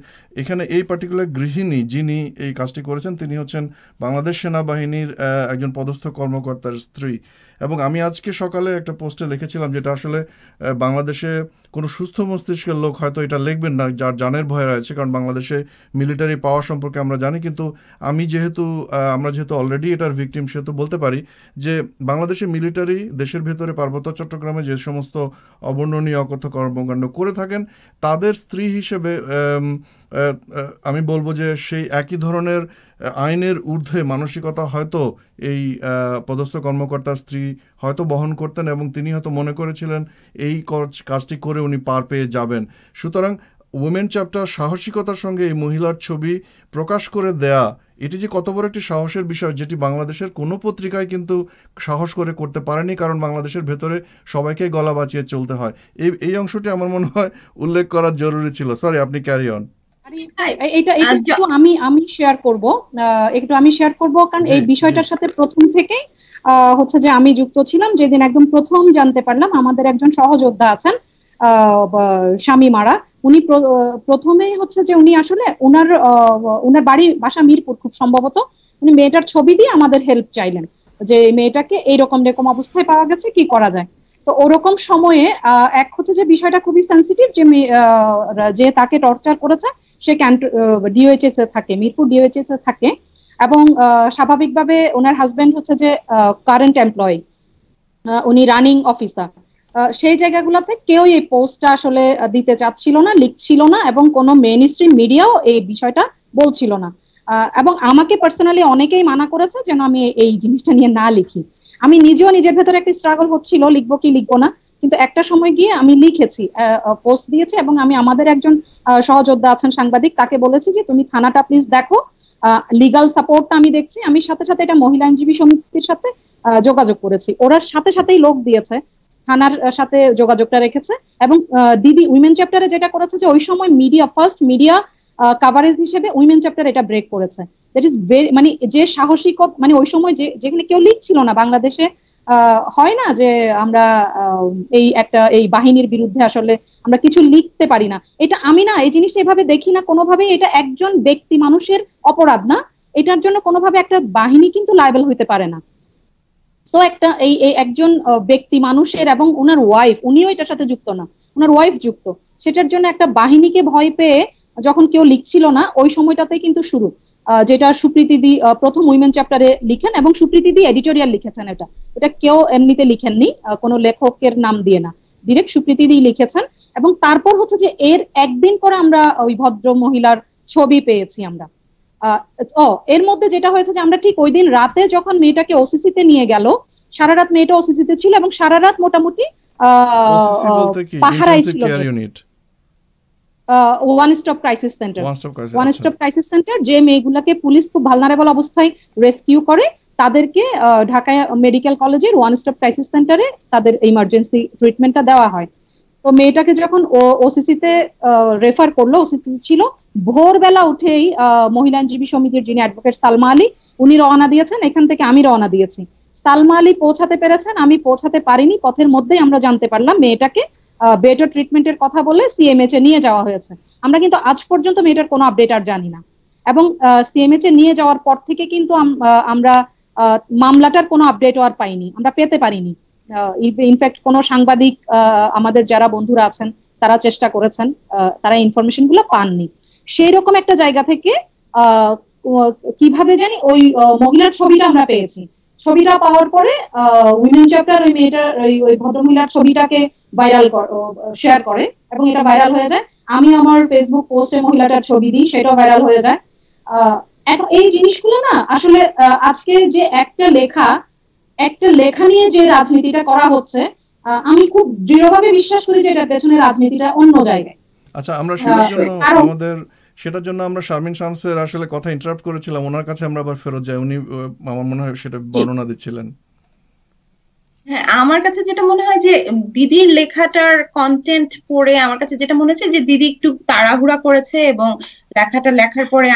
এখানে এই পার্টিকুলার গৃহিণী যিনি এই কাজটি করেছেন তিনি হচ্ছেন বাংলাদেশ সেনাবাহিনীর একজন পদস্থ কর্মকর্তার স্ত্রী। এবং আমি আজকে সকালে একটা পোস্টে লিখেছিলাম, যেটা আসলে বাংলাদেশে কোনো সুস্থ মস্তিষ্কের লোক হয়তো এটা লিখবেন না, যার জানের ভয় রয়েছে, কারণ বাংলাদেশে মিলিটারি পাওয়ার সম্পর্কে আমরা জানি। কিন্তু আমরা যেহেতু অলরেডি এটার ভিকটিম, সেহেতু বলতে পারি যে বাংলাদেশের মিলিটারি দেশের ভেতরে পার্বত্য চট্টগ্রামে যে সমস্ত অবর্ণনীয় অকথ্য কর্মকাণ্ড করে থাকেন, তাদের স্ত্রী হিসেবে আমি বলবো যে সেই একই ধরনের আইনের ঊর্ধ্বে মানসিকতা হয়তো এই পদস্থ কর্মকর্তার স্ত্রী হয়তো বহন করতেন, এবং তিনি হয়তো মনে করেছিলেন এই কাজটি করে উনি পার পেয়ে যাবেন। সুতরাং উইমেন চ্যাপ্টার সাহসিকতার সঙ্গে এই মহিলার ছবি প্রকাশ করে দেয়া, এটি যে কত বড় একটি সাহসের বিষয়, যেটি বাংলাদেশের কোনো পত্রিকায় কিন্তু সাহস করে করতে পারেনি, কারণ বাংলাদেশের ভেতরে সবাইকে গলা বাঁচিয়ে চলতে হয়। এই অংশটি আমার মনে হয় উল্লেখ করা জরুরি ছিল। সরি, আপনি ক্যারি অন। আমি শেয়ার করব কারণ এই বিষয়টার সাথে প্রথম থেকেই হচ্ছে যে আমি যুক্ত ছিলাম। যেদিন একদম প্রথম জানতে পারলাম আমাদের একজন সহযোদ্ধা আছেন স্বামী মারা, উনি প্রথমেই হচ্ছে যে উনি আসলে উনার বাসা মিরপুর খুব সম্ভবত, উনি মেয়েটার ছবি দিয়ে আমাদের হেল্প চাইলেন যে মেয়েটাকে এইরকম অবস্থায় পাওয়া গেছে, কি করা যায়। তো ওরকম সময়ে এক হচ্ছে যে বিষয়টা খুবই সেন্সিটিভ, যে তাকে টর্চার করেছে সে ডিওএইচএস এ থাকে, মিরপুর ডিওএইচএস এ থাকে, এবং স্বাভাবিকভাবে ওনার হাজবেন্ড হচ্ছে যে কারেন্ট এমপ্লয়ি, উনি রানিং অফিসার। সেই জায়গাগুলোতে কেউ এই পোস্টটা আসলে দিতে চাচ্ছিল না, লিখছিল না, এবং কোনো মেইনস্ট্রিম মিডিয়াও এই বিষয়টা বলছিল না। এবং আমাকে পার্সোনালি অনেকেই মানা করেছে যেন আমি এই জিনিসটা নিয়ে না লিখি। আমি নিজেও নিজের ভেতরে একটা স্ট্রাগল হচ্ছিল, লিখবো কি লিখবো না, কিন্তু একটা সময় গিয়ে আমি লিখেছি, পোস্ট দিয়েছি, এবং আমি আমাদের একজন সহযোদ্ধা আছেন সাংবাদিক, তাকে বলেছি যে তুমি থানাটা প্লিজ দেখো, লিগাল সাপোর্টটা আমি দেখছি। আমি সাথে সাথে এটা মহিলা আইনজীবী সমিতির সাথে যোগাযোগ করেছি, ওরা সাথে সাথেই লোক দিয়েছে, থানার সাথে যোগাযোগটা রেখেছে। এবং দিদি উইমেন চ্যাপ্টারে যেটা করেছে যে ওই সময় ফার্স্ট মিডিয়া কাভারেজ হিসেবে উইমেন চ্যাপ্টার এটা ব্রেক করেছে। দ্যাট ইজ ভেরি, মানে যে সাহসিকতা, মানে ওই সময় যেখানে কেউ লিখছিল না, বাংলাদেশে হয় না যে আমরা এই বাহিনীর বিরুদ্ধে আসলে আমরা কিছু লিখতে পারি না, এটা আমি না এই জিনিসটা এভাবে দেখি না কোনোভাবেই। এটা একজন ব্যক্তি মানুষের অপরাধ না, এটার জন্য কোনোভাবে একটা বাহিনী কিন্তু লায়াবল হইতে পারে না। তো এই একজন ব্যক্তি মানুষের, এবং ওনার ওয়াইফ, উনিও এটার সাথে যুক্ত না, ওনার ওয়াইফ যুক্ত, সেটার জন্য একটা বাহিনীকে ভয় পেয়ে যখন কেউ লিখছিল না, ওই সময়টাতে কিন্তু শুরু, যেটা সুপ্রীতি দি প্রথম উইমেন চ্যাপ্টারে লিখেন, এবং সুপ্রীতি দি এডিটোরিয়াল লিখেছেন। এটা কেউ এমনিতে লিখেননি, কোনো লেখকের নাম দিয়ে না, ডিরেক্ট সুপ্রীতি দি লিখেছেন। এবং তারপর হচ্ছে যে এর একদিন পরে আমরা ওই ভদ্র মহিলার ছবি পেয়েছি আমরা। এর মধ্যে যেটা হয়েছে যে আমরা ঠিক ওই দিন রাতে যখন মেয়েটাকে ওসিসিতে নিয়ে গেল, সারা রাত মেয়েটা ওসিসিতে ছিল, এবং সারা রাত মোটামুটি পাহারায় ছিল। ওয়ান স্টপ ক্রাইসিস সেন্টার, যে মেয়েগুলোকে পুলিশ খুব ভালনারেবল অবস্থায় রেস্কিউ করে, তাদেরকে ঢাকা মেডিকেল কলেজের ওয়ান স্টপ ক্রাইসিস সেন্টারে তাদের ইমার্জেন্সি ট্রিটমেন্টটা দেওয়া হয়। তো মেয়েটাকে যখন ওসিসিতে রেফার করলো, ওসিসি ছিল, ভোরবেলা উঠেই মহিলা আইনজীবী সমিতির যিনি অ্যাডভোকেট সালমা আলী, উনি রওনা দিয়েছেন, এখান থেকে আমি রওনা দিয়েছি। সালমা আলী পৌঁছাতে পেরেছেন, আমি পৌঁছাতে পারিনি। পথের মধ্যেই আমরা জানতে পারলাম মেয়েটাকে বেটার ট্রিটমেন্টের কথা বলে সিএমএইচ এ নিয়ে যাওয়া হয়েছে। আমরা কিন্তু আজ পর্যন্ত মেয়েটার কোনো আপডেট আর জানি না, এবং সিএমএইচ এ নিয়ে যাওয়ার পর থেকে কিন্তু আমরা মামলাটার কোনো আপডেটও আর পাইনি, আমরা পেতে পারিনি। ইনফ্যাক্ট কোনো সাংবাদিক, আমাদের যারা বন্ধুরা আছেন তারা চেষ্টা করেছেন, তারা ইনফরমেশন গুলো পাননি। সেই রকম একটা জায়গা থেকে কিভাবে জানি ওই মহিলার ছবিটা আমরা পেয়েছি। ছবিটা পাওয়ার পরে উইমেন চ্যাপ্টার ওই মেয়েটার ওই ভদ্রমহিলার ছবিটাকে শেয়ার করে, এবং এটা ভাইরাল হয়ে যায়। আমি আমার ফেসবুক পোস্টে মহিলাটার ছবি দিই, সেটাও ভাইরাল হয়ে যায়। এখন এই জিনিসগুলো না আসলে আজকে যে একটা লেখা নিয়ে যে রাজনীতিটা করা হচ্ছে, আমি খুব দৃঢ়ভাবে বিশ্বাস করি যে এটার পেছনে রাজনীতিটা অন্য জায়গায়। আচ্ছা, আমরা সেটার জন্য আমরা শারমিন শামসের আসলে কথা ইন্টারাপ্ট করেছিলাম, ওনার কাছে আমরা আবার ফেরত যাই, উনি আমার মনে হয় সেটা বর্ণনা দিচ্ছিলেন। হ্যাঁ, আমার কাছে যেটা মনে হয় যে দিদির লেখাটার কন্টেন্ট পড়ে আমার কাছে যেটা মনে হচ্ছে যে দিদি একটু তাড়াহুড়া করেছে, এবং লেখাটা লেখার পরে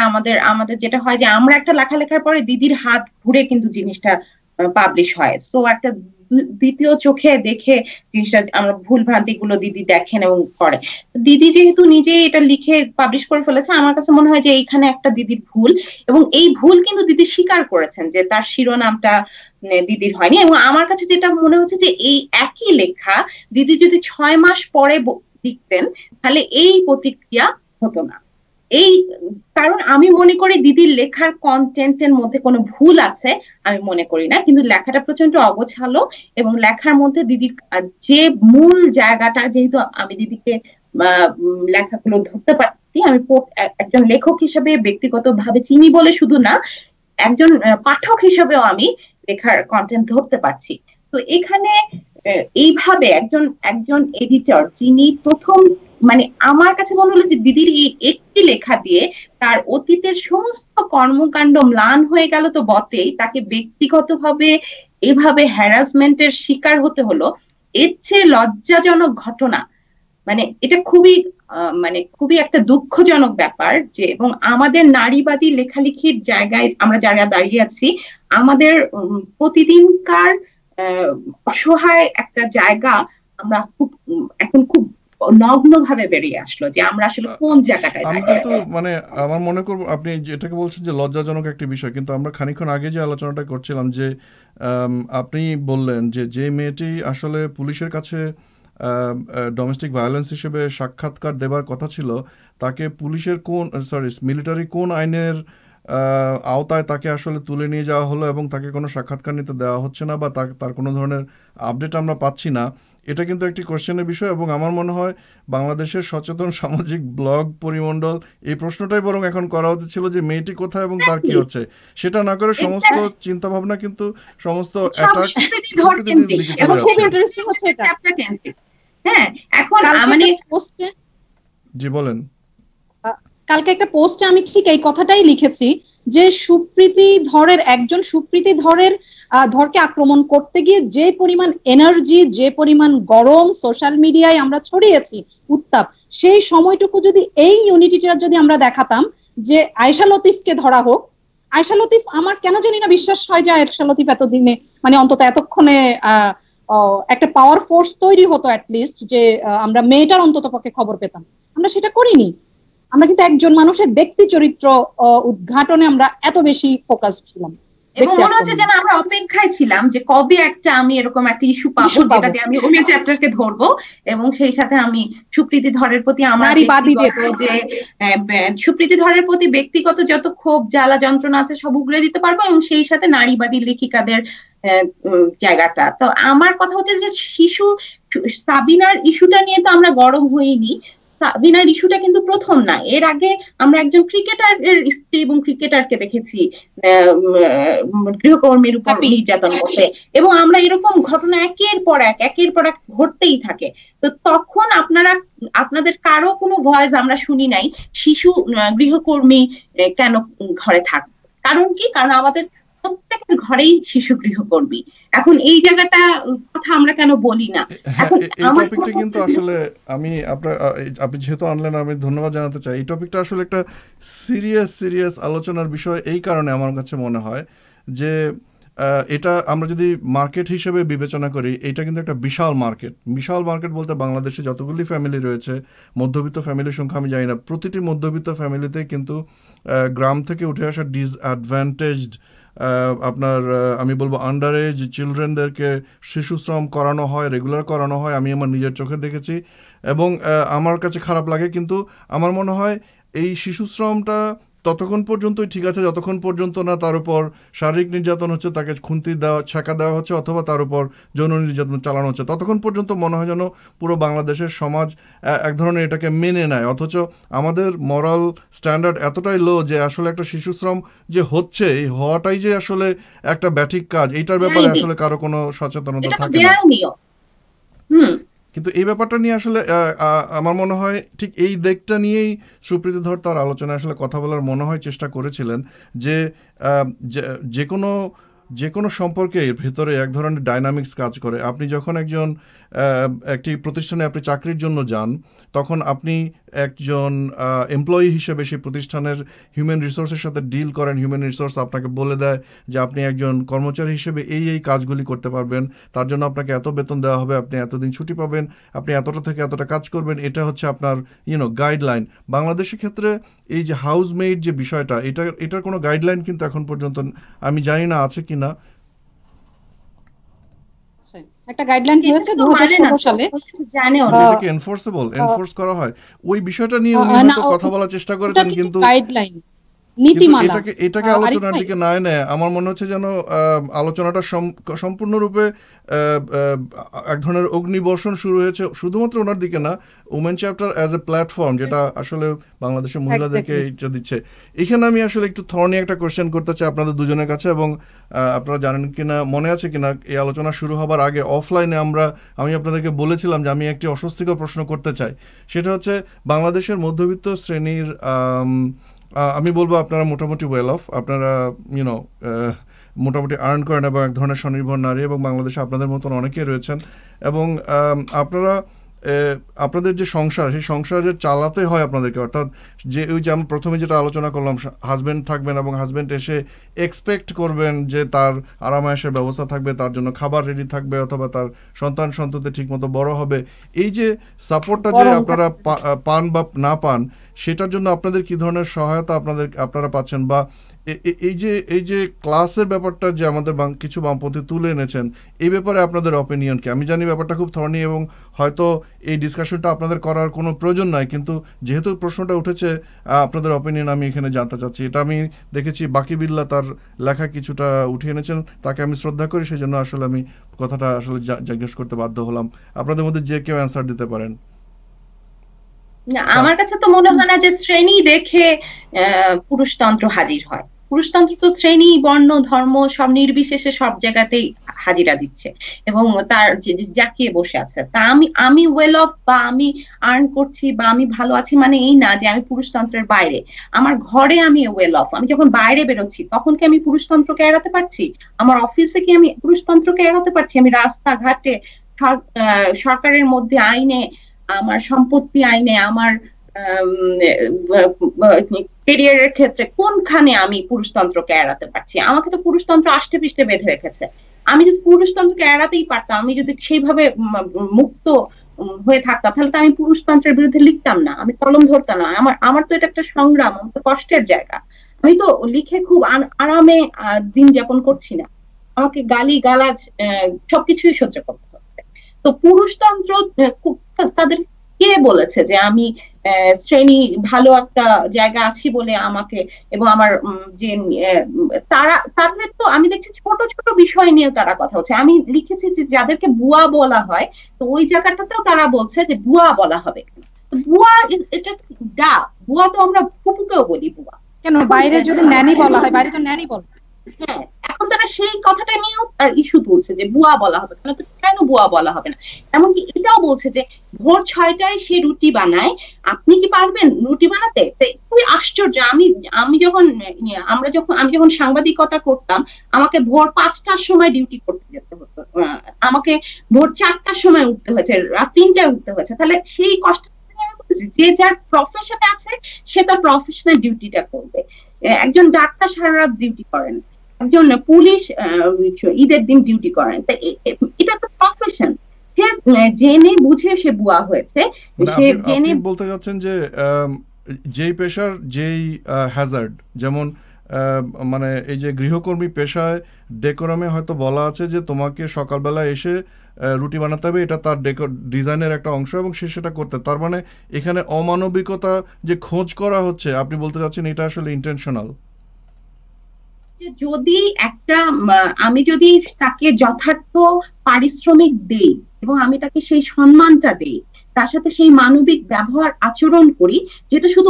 আমাদের যেটা হয় যে আমরা একটা লেখার পরে দিদির হাত ঘুরে কিন্তু জিনিসটা পাবলিশ হয়। সো একটা দ্বিতীয় চোখে দেখে জিনিসটা আমরা ভুল ভ্রান্তিগুলো দিদি দেখেন এবং করে। দিদি যেহেতু নিজে এটা লিখে পাবলিশ করে ফেলেছে, আমার কাছে মনে হয় যে এইখানে একটা দিদির ভুল, এবং এই ভুল কিন্তু দিদি স্বীকার করেছেন যে তার শিরোনামটা দিদির হয়নি। এবং আমার কাছে যেটা মনে হচ্ছে যে এই একই লেখা দিদি যদি 6 মাস পরে লিখতেন তাহলে এই প্রতিক্রিয়া হতো না। এই কারণ আমি মনে করি দিদির লেখার কন্টেন্টের মধ্যে কোনো ভুল আছে আমি মনে করি না, কিন্তু লেখাটা প্রচন্ড অগোছালো, এবং লেখার মধ্যে দিদির যে মূল জায়গাটা, যেহেতু আমি দিদিকে লেখাগুলো ধরতে পারছি, আমি একজন লেখক হিসেবে ব্যক্তিগতভাবে চিনি বলে শুধু না, একজন পাঠক হিসেবেও আমি লেখার কন্টেন্ট ধরতে পারছি। তো এখানে এইভাবে একজন এডিটর যিনি প্রথম, মানে আমার কাছে মনে হলো যে দিদির এই একটি লেখা দিয়ে তার অতীতের সমস্ত কর্মকাণ্ড ম্লান হয়ে গেল তো বটেই, তাকে ব্যক্তিগতভাবে এভাবে হ্যারাসমেন্টের শিকার হতে হলো। এর চেয়ে লজ্জাজনক ঘটনা, মানে এটা খুবই একটা দুঃখজনক ব্যাপার যে, এবং আমাদের নারীবাদী লেখালেখির জায়গায় আমরা যারা দাঁড়িয়ে আছি, আমাদের প্রতিদিনকার অসহায় একটা জায়গা আমরা এখন খুব নগ্ন ভাবে বেরিয়ে আসলো যে আমরা আসলে কোন জায়গাটায় আমি কিন্তু মানে আমার মনে করব আপনি যেটাকে বলছেন যে লজ্জাজনক একটি বিষয়, কিন্তু আমরা খানিকক্ষণ আগে যে আলোচনাটা করছিলাম যে আপনি বললেন যে মেয়েটি আসলে পুলিশের কাছে ডোমেস্টিক ভায়োলেন্স হিসেবে সাক্ষাৎকার দেবার কথা ছিল, তাকে পুলিশের মিলিটারি কোন আইনের আওতায় তাকে আসলে তুলে নিয়ে যাওয়া হলো এবং তাকে কোনো সাক্ষাৎকার নিতে দেওয়া হচ্ছে না, বা তার কোনো ধরনের আপডেট আমরা পাচ্ছি না, এটা কিন্তু একটি কোশ্চেনের বিষয়। এবং আমার মনে হয় বাংলাদেশের সচেতন সামাজিক ব্লগ পরিমণ্ডল এই প্রশ্নটাই বরং এখন করা উচিত ছিল যে মেয়েটি কোথায় এবং তার কি হচ্ছে, সেটা না করে সমস্ত চিন্তা ভাবনা কিন্তু সমস্ত জি বলেন। কালকে একটা পোস্টে আমি ঠিক এই কথাটাই লিখেছি যে সুপ্রীতি ধরকে আক্রমণ করতে গিয়ে যে পরিমাণ এনার্জি, যে পরিমাণ গরম সোশ্যাল মিডিয়ায় আমরা ছড়িয়েছি, উত্তাপ, সেই সময়টুকু যদি এই ইউনিটিটা যদি আমরা দেখাতাম যে আয়েশা লতিফকে ধরা হোক। আয়েশা লতিফ, আমার কেন জানি না বিশ্বাস হয় যে আয়েশা লতিফ এতদিনে, মানে অন্তত এতক্ষণে একটা পাওয়ার ফোর্স তৈরি হতো, অ্যাটলিস্ট যে আমরা মেয়েটার অন্তত পক্ষে খবর পেতাম। আমরা সেটা করিনি। আমরা কিন্তু একজন মানুষের ব্যক্তি চরিত্র উদ্ঘাটনে আমরা এত বেশি ফোকাস ছিলাম, এবং মনে হচ্ছে যেন আমরা অপেক্ষায় ছিলাম যে কবে আমি এরকম একটা ইস্যু পাবো যেটাতে আমি ওমেন চ্যাপ্টারকে ধরবো, এবং সেই সাথে আমি সুপ্রীতি ধরের প্রতি আমার সুপ্রীতি ধরের প্রতি ব্যক্তিগত যত ক্ষোভ জ্বালা যন্ত্রণা আছে সব উগড়ে দিতে পারবো, এবং সেই সাথে নারীবাদী লেখিকাদের জায়গাটা। তো আমার কথা হচ্ছে যে সাবিনার ইস্যুটা নিয়ে তো আমরা গরম হইনি, সাবিনার ইস্যুটা কিন্তু প্রথম না। এর আগে আমরা একজন ক্রিকেটারের স্ত্রী এবং ক্রিকেটারকে দেখেছি গৃহকর্মীর উপর নির্যাতন করতে, এবং আমরা এরকম ঘটনা একের পর এক ঘটতেই থাকে। তো তখন আপনাদের কারো কোনো ভয়েস আমরা শুনি নাই শিশু গৃহকর্মী কেন ঘরে থাকবে। কারণ কি? কারণ আমাদের প্রত্যেকের ঘরেই শিশু গৃহকর্মী। এখন এই জায়গাটা কথা আমরা কেন বলি না? এই টপিকটা কিন্তু আসলে আপনি যেহেতু আনলেন, আমি ধন্যবাদ জানাতে চাই। এই টপিকটা আসলে একটা সিরিয়াস আলোচনার বিষয় এই কারণে আমার কাছে মনে হয় যে এটা আমরা যদি মার্কেট হিসেবে বিবেচনা করি, এটা কিন্তু একটা বিশাল মার্কেট বলতে বাংলাদেশে যতগুলি ফ্যামিলি রয়েছে, মধ্যবিত্ত ফ্যামিলির সংখ্যা আমি জানি না, প্রতিটি মধ্যবিত্ত ফ্যামিলিতে কিন্তু গ্রাম থেকে উঠে আসা ডিসঅ্যাডভান্টেজড আপনার আমি বলবো আন্ডার এজ চিলড্রেনদেরকে শিশু শ্রম করানো হয়, রেগুলার করানো হয়। আমি আমার নিজের চোখে দেখেছি এবং আমার কাছে খারাপ লাগে, কিন্তু আমার মনে হয় এই শিশু শ্রমটা ততক্ষণ পর্যন্তই ঠিক আছে যতক্ষণ পর্যন্ত না তার উপর শারীরিক নির্যাতন হচ্ছে, তাকে খুন্তি ছেঁকা দেওয়া হচ্ছে অথবা তার উপর যৌন নির্যাতন চালানো হচ্ছে, ততক্ষণ পর্যন্ত মনে হয় যেন পুরো বাংলাদেশের সমাজ এক ধরনের এটাকে মেনে নেয়। অথচ আমাদের মরাল স্ট্যান্ডার্ড এতটাই লো যে আসলে একটা শিশু শ্রম যে হচ্ছে, এই হওয়াটাই যে আসলে একটা ব্যাঠিক কাজ, এইটার ব্যাপারে আসলে কারো কোনো সচেতনতা থাকে না। কিন্তু এই ব্যাপারটা নিয়ে আসলে আমার মনে হয় ঠিক এই দিকটা নিয়েই সুপ্রীতি ধর তার আলোচনায় আসলে কথা বলার মনে হয় চেষ্টা করেছিলেন যে যে কোনো সম্পর্কে ভেতরে এক ধরনের ডাইনামিক্স কাজ করে। আপনি যখন একটি প্রতিষ্ঠানে আপনি চাকরির জন্য যান, তখন আপনি একজন এমপ্লয়ি হিসেবে সেই প্রতিষ্ঠানের হিউম্যান রিসোর্সের সাথে ডিল করেন, হিউম্যান রিসোর্স আপনাকে বলে দেয় যে আপনি একজন কর্মচারী হিসেবে এই কাজগুলি করতে পারবেন, তার জন্য আপনাকে এত বেতন দেওয়া হবে, আপনি এতদিন ছুটি পাবেন, আপনি এতটা থেকে এতটা কাজ করবেন, এটা হচ্ছে আপনার গাইডলাইন। বাংলাদেশের ক্ষেত্রে এই যে হাউসমেইড যে বিষয়টা, এটার কোনো গাইডলাইন কিন্তু এখন পর্যন্ত আমি জানি না আছে কিনা। একটা গাইডলাইন হয়েছে 2016 সালে, জানেও না এটাকে এনফোর্স করা হয়, ওই বিষয়টা নিয়ে উনি হয়তো কথা বলার চেষ্টা করেছেন, কিন্তু গাইডলাইন নীতিমালা এটাকে আলোচনার দিকে না এনে আমার মনে হচ্ছে যেন আলোচনাটা সম্পূর্ণরূপে এক ধরনের অগ্নিবর্ষণ শুরু হয়েছে, শুধুমাত্র ওনার দিকে না, women chapter as a platform যেটা আসলে বাংলাদেশের মহিলাদেরকে এটা দিচ্ছে। এখানে আমি আসলে একটু থর্নি একটা কোয়েশ্চেন করতে চাই আপনাদের দুজনের কাছে, এবং আপনারা জানেন কিনা মনে আছে কিনা, এই আলোচনা শুরু হবার আগে অফলাইনে আমি আপনাদেরকে বলেছিলাম যে আমি একটি অস্বস্তিকর প্রশ্ন করতে চাই। সেটা হচ্ছে বাংলাদেশের মধ্যবিত্ত শ্রেণীর, আমি বলবো আপনারা মোটামুটি ওয়েল অফ, আপনারা মোটামুটি আর্ন করেন এবং এক ধরনের স্বনির্ভর নারী, এবং বাংলাদেশে আপনাদের মতন অনেকেই রয়েছেন, এবং আপনারা আপনাদের যে সংসার, সেই সংসারের চালাতে হয় আপনাদেরকে, অর্থাৎ যে ওই যে আমি প্রথমে যেটা আলোচনা করলাম, হাজব্যান্ড থাকবেন এবং হাজব্যান্ড এসে এক্সপেক্ট করবেন যে তার আরামায়েশের ব্যবস্থা থাকবে, তার জন্য খাবার রেডি থাকবে, অথবা তার সন্ততি ঠিকমতো বড় হবে। এই যে সাপোর্টটা যে আপনারা পান বা না পান, সেটার জন্য আপনাদের কি ধরনের সহায়তা আপনারা পাচ্ছেন, বা এই যে ক্লাসের ব্যাপারটা যে আমাদের কিছু বামপন্থী তুলে এনেছেন, এই ব্যাপারে আপনাদের অপিনিয়ন কি? আমি জানি ব্যাপারটা খুব থর্নি এবং হয়তো এই ডিসকাশনটা আপনাদের করার কোনো প্রয়োজন নাই, কিন্তু যেহেতু প্রশ্নটা উঠেছে আপনাদের অপিনিয়ন আমি এখানে জানতে চাচ্ছি। এটা আমি দেখেছি বাকি বিল্লা তার লেখা কিছুটা উঠিয়ে এনেছেন, তাকে আমি শ্রদ্ধা করি, সেই জন্য আসলে আমি কথাটা আসলে জিজ্ঞেস করতে বাধ্য হলাম। আপনাদের মধ্যে যে কেউ অ্যান্সার দিতে পারেন। না, আমার কাছে তো মনে হয় না যে শ্রেণী দেখে পুরুষতন্ত্র হাজির হয়। পুরুষতন্ত্র তো শ্রেণী, বর্ণ, ধর্ম সব নির্বিশেষে সব জায়গাতেই হাজিরা দিচ্ছে, এবং তার জাকিয়ে বসে আছে। তা আমি ওয়েল অফ বা আমি আর্ন করছি বা আমি ভালো আছি মানে এই না যে আমি পুরুষতন্ত্রের বাইরে। আমার ঘরে আমি ওয়েল অফ, আমি যখন বাইরে বেরোচ্ছি তখন কি আমি পুরুষতন্ত্রকে এড়াতে পারছি? আমার অফিসে কি আমি পুরুষতন্ত্রকে এড়াতে পারছি? আমি রাস্তাঘাটে, সরকারের মধ্যে, আইনে, আমার সম্পত্তি আইনে, আমার ক্যারিয়ারের ক্ষেত্রে কোনখানে আমি পুরুষতন্ত্রকে এড়াতে পারছি? আমাকে তো পুরুষতন্ত্র আষ্টে পৃষ্ঠে বেঁধে রেখেছে। আমি যদি পুরুষতন্ত্রকে এড়াতেই পারতাম, আমি যদি সেইভাবে মুক্ত হয়ে থাকতাম, তাহলে তো আমি পুরুষতন্ত্রের বিরুদ্ধে লিখতাম না, আমি কলম ধরতাম না। আমার তো এটা একটা সংগ্রাম, আমার তো কষ্টের জায়গা। আমি তো লিখে খুব আরামে দিন যাপন করছি না, আমাকে গালি গালাজ সবকিছুই সহ্য করতে হচ্ছে। তো পুরুষতন্ত্র তাদের কে বলেছে যে আমি শ্রেণী ভালো একটা জায়গা আছি বলে আমাকে, এবং আমার যে তাদের তো আমি দেখছি ছোট ছোট বিষয় নিয়ে তারা কথা হচ্ছে। আমি লিখেছি যে যাদেরকে বুয়া বলা হয়, তো ওই জায়গাটাতেও তারা বলছে যে বুয়া বলা হবে কেন? বুয়া এটা ডা, বুয়া তো আমরা ফুপুকেও বলি বুয়া, কেন বাইরে যদি ন্যানি বলা হয়, বাইরে তো ন্যানি বলে। হ্যাঁ, এখন তারা সেই কথাটা নিয়েও ইস্যু তুলছে যে বুয়া বলা হবে কেন, কেন বুয়া বলা হবে না। এমনকি এটাও বলছে যে ভোর 6টায় সে রুটি বানায়, আপনি কি পারবেন রুটি বানাতে? খুবই আশ্চর্য। আমি যখন সাংবাদিকতা করতাম, আমাকে ভোর 5টার সময় ডিউটি করতে যেতে হতো, আমাকে ভোর 4টার সময় উঠতে হয়েছে, রাত 3টায় উঠতে হয়েছে। তাহলে সেই কষ্ট, যে যার প্রফেশনে আছে সে তার প্রফেশনাল ডিউটিটা করবে। একজন ডাক্তার সারা রাত ডিউটি করেন, একজন পুলিশ ঈদের দিন ডিউটি করেন, এটা তো প্রফেশন। জেনে বুঝে সে বুয়া হয়েছে, সে জেনে বলতে যাচ্ছেন যে যেই পেশার যেই হ্যাজার্ড, যেমন মানে এই যে গৃহকর্মী পেশায় ডেকোরামে হয়তো বলা আছে যে তোমাকে সকালবেলা এসে রুটি বানাতে হবে, এটা তার ডিজাইনের একটা অংশ, এবং সে সেটা করতে, তার মানে এখানে অমানবিকতা যে খোঁজ করা হচ্ছে, আপনি বলতে চাচ্ছেন এটা আসলে ইন্টেনশনাল। যদি আমি যদি তাকে যথার্থ পারিশ্রমিক দেই এবং আমি তাকে সেই সম্মানটা দেই, তার সাথে সেই মানবিক ব্যবহার আচরণ করি, যেটা শুধু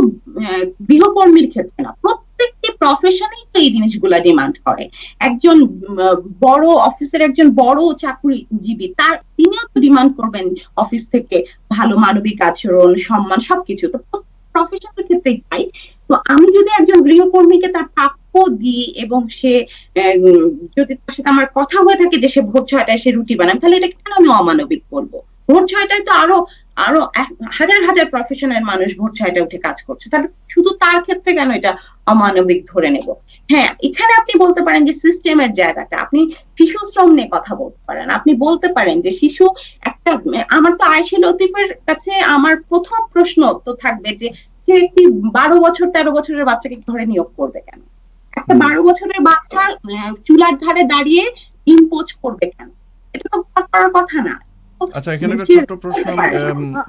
গৃহকর্মীর ক্ষেত্রে না, প্রত্যেকটি প্রফেশনেই তো এই জিনিসগুলা ডিমান্ড করে। একজন বড় অফিসের একজন বড় চাকরিজীবী, তিনিও তো ডিমান্ড করবেন অফিস থেকে ভালো মানবিক আচরণ, সম্মান, সবকিছু। তো প্রফেশনের ক্ষেত্রে তাই। তো আমি যদি একজন গৃহকর্মীকে তার প্রাপ্য দিই এবং সে যদি তার সাথে আমার কথা হয়ে থাকে যে সে ভোর 6টায় সে রুটি বানায়, তাহলে এটা কেন আমি অমানবিক করবো? ভোর 6টায় তো আরো আরো হাজার হাজার প্রফেশনাল মানুষ ভোর 6টায় উঠে কাজ করছে, তাহলে শুধু তার ক্ষেত্রে কেন এটা অমানবিক ধরে নেব? হ্যাঁ, এখানে আপনি বলতে পারেন যে সিস্টেমের জায়গাটা, আপনি শিশু শ্রম নিয়ে কথা বলতে পারেন, আপনি বলতে পারেন যে শিশু একটা, আমার তো আয়েশা লতিফের কাছে আমার প্রথম প্রশ্ন তো থাকবে যে সে একটি 12 বছর 13 বছরের বাচ্চাকে ঘরে নিয়োগ করবে কেন? একটা 12 বছরের বাচ্চা চুলার ধারে দাঁড়িয়ে ইম্পোজ করবে কেন? এটা তো করার কথা না। আচ্ছা, এখানে একটা ছোট্ট প্রশ্ন,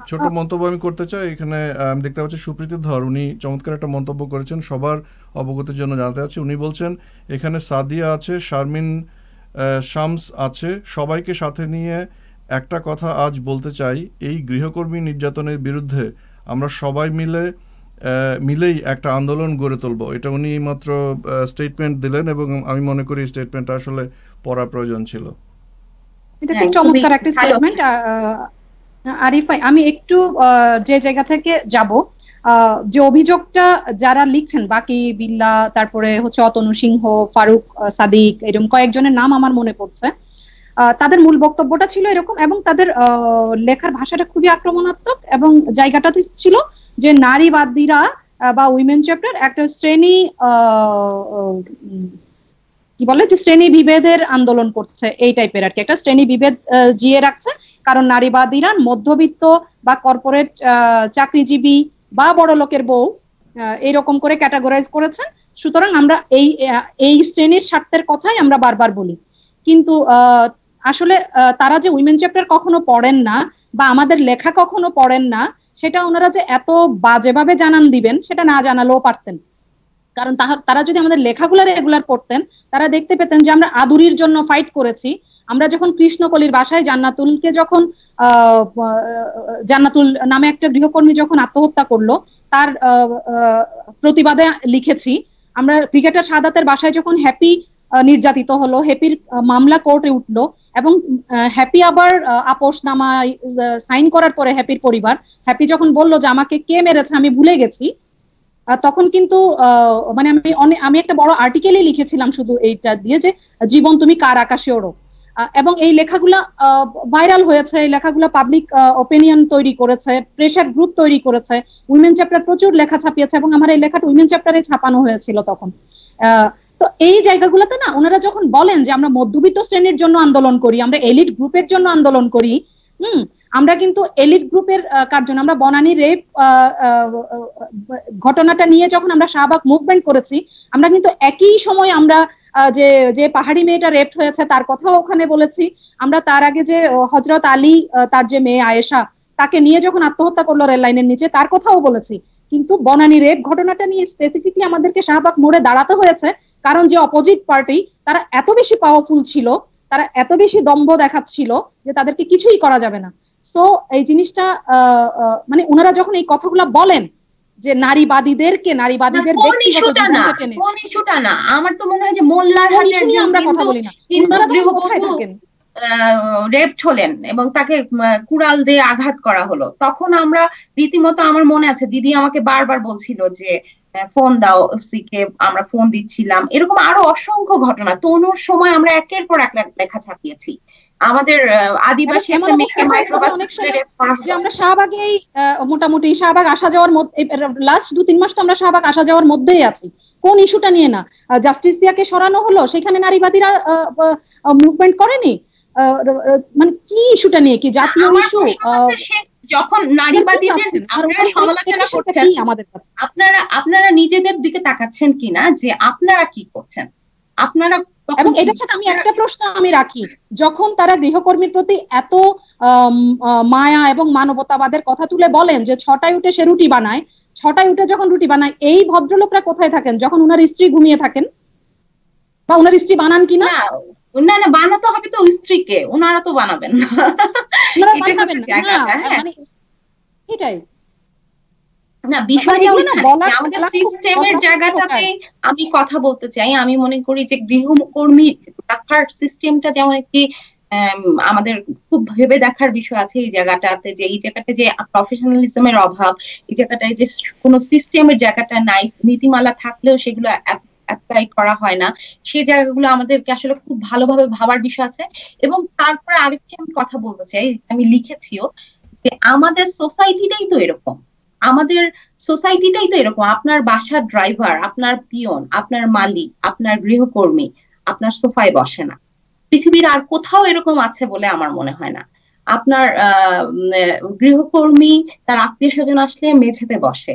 ছোট মন্তব্য আমি করতে চাই। এখানে আমি দেখতে পাচ্ছি সুপ্রীতি ধর, উনি চমৎকার একটা মন্তব্য করেছেন, সবার অবগতির জন্য জানতে চাচ্ছি। উনি বলছেন এখানে সাদিয়া আছে, শারমিন শামস আছে, সবাইকে সাথে নিয়ে একটা কথা আজ বলতে চাই, এই গৃহকর্মী নির্যাতনের বিরুদ্ধে আমরা সবাই মিলেই একটা আন্দোলন গড়ে তুলব। এটা উনি মাত্র স্টেটমেন্ট দিলেন এবং আমি মনে করি স্টেটমেন্টটা আসলে পড়া প্রয়োজন ছিল। এটা খুব চমৎকার একটা স্টেটমেন্ট। আরিফ ভাই, আমি একটু যে জায়গা থেকে যাব, যে অভিযোগটা যারা লিখছেন, বাকি বিল্লা, তারপরে হচ্ছে অতনু সিংহ, ফারুক সাদিক, এরকম কয়েকজনের নাম আমার মনে পড়ছে, তাদের মূল বক্তব্যটা ছিল এরকম, এবং তাদের লেখার ভাষাটা খুবই আক্রমণাত্মক, এবং জায়গাটা ছিল যে নারীবাদীরা বা উইমেন চ্যাপ্টার একটা শ্রেণী কি বলে যে শ্রেণী বিভেদের আন্দোলন করছে, এই টাইপের আর কি, একটা শ্রেণী বিভেদ জিয়ে রাখছে। কারণ নারীবাদীরা মধ্যবিত্ত বা কর্পোরেট চাকরিজীবী বা বড় লোকের বউ এইরকম করে ক্যাটাগরাইজ করেছেন। সুতরাং আমরা এই শ্রেণীর স্বার্থের কথাই আমরা বারবার বলি, কিন্তু আসলে তারা যে উইমেন চ্যাপ্টার কখনো পড়েন না বা আমাদের লেখা কখনো পড়েন না, সেটা ওনারা যে এত বাজেভাবে জানান দিবেন সেটা না জানালেও পারতেন। কারণ তারা যদি আমাদের লেখাগুলো রেগুলার পড়তেন, তারা দেখতে পেতেন যে আমরা আদুরির জন্য ফাইট করেছি। আমরা যখন কৃষ্ণকলির বাসায় জান্নাতুলকে যখন জান্নাতুল নামে একটা গৃহকর্মী যখন আত্মহত্যা করলো, তার প্রতিবাদে লিখেছি। আমরা ক্রিকেটার সাদাতের বাসায় যখন হ্যাপি নির্যাতিত হলো, হ্যাপির মামলা কোর্টে উঠলো, এবং হ্যাপি আবার আপোষনামা সাইন করার পরে হ্যাপির পরিবার, হ্যাপি যখন বললো যে আমাকে কে মেরেছে আমি ভুলে গেছি, তখন কিন্তু মানে আমি একটা বড় আর্টিকেলই লিখেছিলাম শুধু এইটা দিয়ে, যে জীবন তুমি কার আকাশে ওড়ো। এবং এই লেখাগুলা ভাইরাল হয়েছে, এই লেখাগুলো পাবলিক ওপিনিয়ন তৈরি করেছে, প্রেশার গ্রুপ তৈরি করেছে, উইমেন চ্যাপ্টার প্রচুর লেখা ছাপিয়েছে, এবং আমার এই লেখাটা উইমেন চ্যাপ্টারে ছাপানো হয়েছিল তখন। তো এই জায়গাগুলোতে না, ওনারা যখন বলেন যে আমরা মধ্যবিত্ত শ্রেণীর জন্য আন্দোলন করি, আমরা এলিট গ্রুপের জন্য আন্দোলন করি, আমরা কিন্তু এলিট গ্রুপের কার জন্য, আমরা বনানী রেপ ঘটনাটা নিয়ে যখন আমরা শাহবাগ মুভমেন্ট করেছি, আমরা কিন্তু একই সময় আমরা যে পাহাড়ি মেয়েটা রেপ হয়েছে তার কথাও ওখানে বলেছি। আমরা তার আগে যে হযরত আলী, তার যে মেয়ে আয়েশা, তাকে নিয়ে যখন আত্মহত্যা করলো রেল লাইনের নিচে, তার কথাও বলেছি। কিন্তু বনানী রেপ ঘটনাটা নিয়ে স্পেসিফিকলি আমাদেরকে শাহবাগ মোড়ে দাঁড়াতে হয়েছে, কারণ যে অপোজিট পার্টি তারা এত বেশি পাওয়ারফুল ছিল, তারা এত বেশি দম্ভ দেখাচ্ছিল যে তাদেরকে কিছুই করা যাবে না। সো এই জিনিসটা মানে ওনারা যখন এই কথাগুলো বলেন যে নারীবাদীদের ব্যক্তিগত কোন ইস্যুটা না, আমার তো মনে হয় যে মোল্লারহাটে আমরা কথা বলি না, গৃহবধূ রেপড হলেন এবং তাকে কুড়াল দিয়ে আঘাত করা হলো, তখন আমরা রীতিমতো, আমার মনে আছে দিদি আমাকে বারবার বলছিল যে ফোন দাও ওসিকে, আমরা ফোন দিচ্ছিলাম। এরকম আরো অসংখ্য ঘটনা। তনুর সময় আমরা একের পর এক লেখা ছাপিয়েছি। আমাদের আদিবাসী একটা মেয়েকে মাইক্রোবাস যে আমরা শাহবাগেই মোটামুটি শাহবাগ আসা যাওয়ার মধ্যে, লাস্ট 2-3 মাস তো আমরা শাহবাগ আসা যাওয়ার মধ্যেই আছি। কোন ইস্যুটা নিয়ে না, জাস্টিস দিয়াকে সরানো হলো, সেখানে নারীবাদীরা মুভমেন্ট করেনি, মানে কি ইস্যুটা নিয়ে, কি জাতীয় ইস্যু? যখন নারীবাদীদের আপনারা সমালোচনা করছেন, আমাদের কাছে আপনারা নিজেদের দিকে তাকাচ্ছেন কিনা যে আপনারা কি করছেন? আপনারা, এবং এটার সাথে আমি একটা প্রশ্ন আমি রাখি, যখন তারা গৃহকর্মীর প্রতি এত মায়া এবং মানবতাবাদের কথা তুলে বলেন যে 6টায় উঠে সে রুটি বানায়, 6টায় উঠে যখন রুটি বানায়, এই ভদ্রলোকরা কোথায় থাকেন যখন ওনার স্ত্রী ঘুমিয়ে থাকেন? বা ওনার স্ত্রী বানান কিনা? না না, বানাতে হবে তো স্ত্রীকে, ওনারা তো বানাবেন না। এটাই না, বিষয়টা আমাদের সিস্টেমের জায়গাটাতে আমি কথা বলতে চাই। আমি মনে করি যে গৃহকর্মী রাখার সিস্টেমটা যেমন একটি আমাদের খুব ভেবে দেখার বিষয় আছে এই জায়গাটাতে, যে এই জায়গাটা যে প্রফেশনালিজমের অভাব, এই জায়গাটায় যে কোনো সিস্টেমের জায়গাটা নাই, নীতিমালা থাকলেও সেগুলো অ্যাপ্লাই করা হয় না, সেই জায়গাগুলো আমাদেরকে আসলে খুব ভালোভাবে ভাবার বিষয় আছে। এবং তারপরে আরেকটি আমি কথা বলতে চাই, আমি লিখেছিও, যে আমাদের সোসাইটিটাই তো এরকম, আমাদের সোসাইটিটাই তো এরকম। আপনার বাসার ড্রাইভার, আপনার পিয়ন, আপনার মালিক, আপনার গৃহকর্মী আপনার সোফায় বসে না। পৃথিবীর আর কোথাও এরকম আছে বলে আমার মনে হয় না। আপনার গৃহকর্মী তার আত্মীয় স্বজন আসলে মেঝেতে বসে,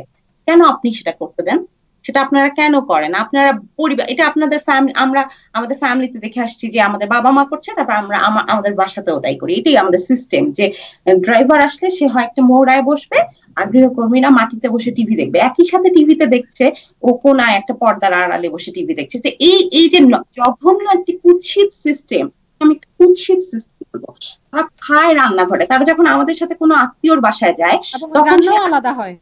কেন আপনি সেটা করতে দেন? সেটা আপনারা কেন করেন? আপনারা পরিবার, এটা আপনাদের ফ্যামিলি, আমরা আমাদের ফ্যামিলিতে দেখে আসছি যে আমাদের বাবা মা করছে, তারপর আমরা আমাদের বাসাতেও তাই করি। এটাই আমাদের সিস্টেম, যে ড্রাইভার আসলে সে হয় একটা মোড়ায় বসবে আর গৃহকর্মীরা মাটিতে বসে টিভি দেখবে। একই সাথে টিভিতে দেখছে, ও কোনায় একটা পর্দার আড়ালে বসে টিভি দেখছে। যে এই যে জঘন্য একটি কুৎসিত সিস্টেম, আমি কুৎসিত সিস্টেম বলবো। তারা খায় রান্নাঘরে, তারা যখন আমাদের সাথে কোনো আত্মীয়র বাসায় যায় তখন আলাদা হয়,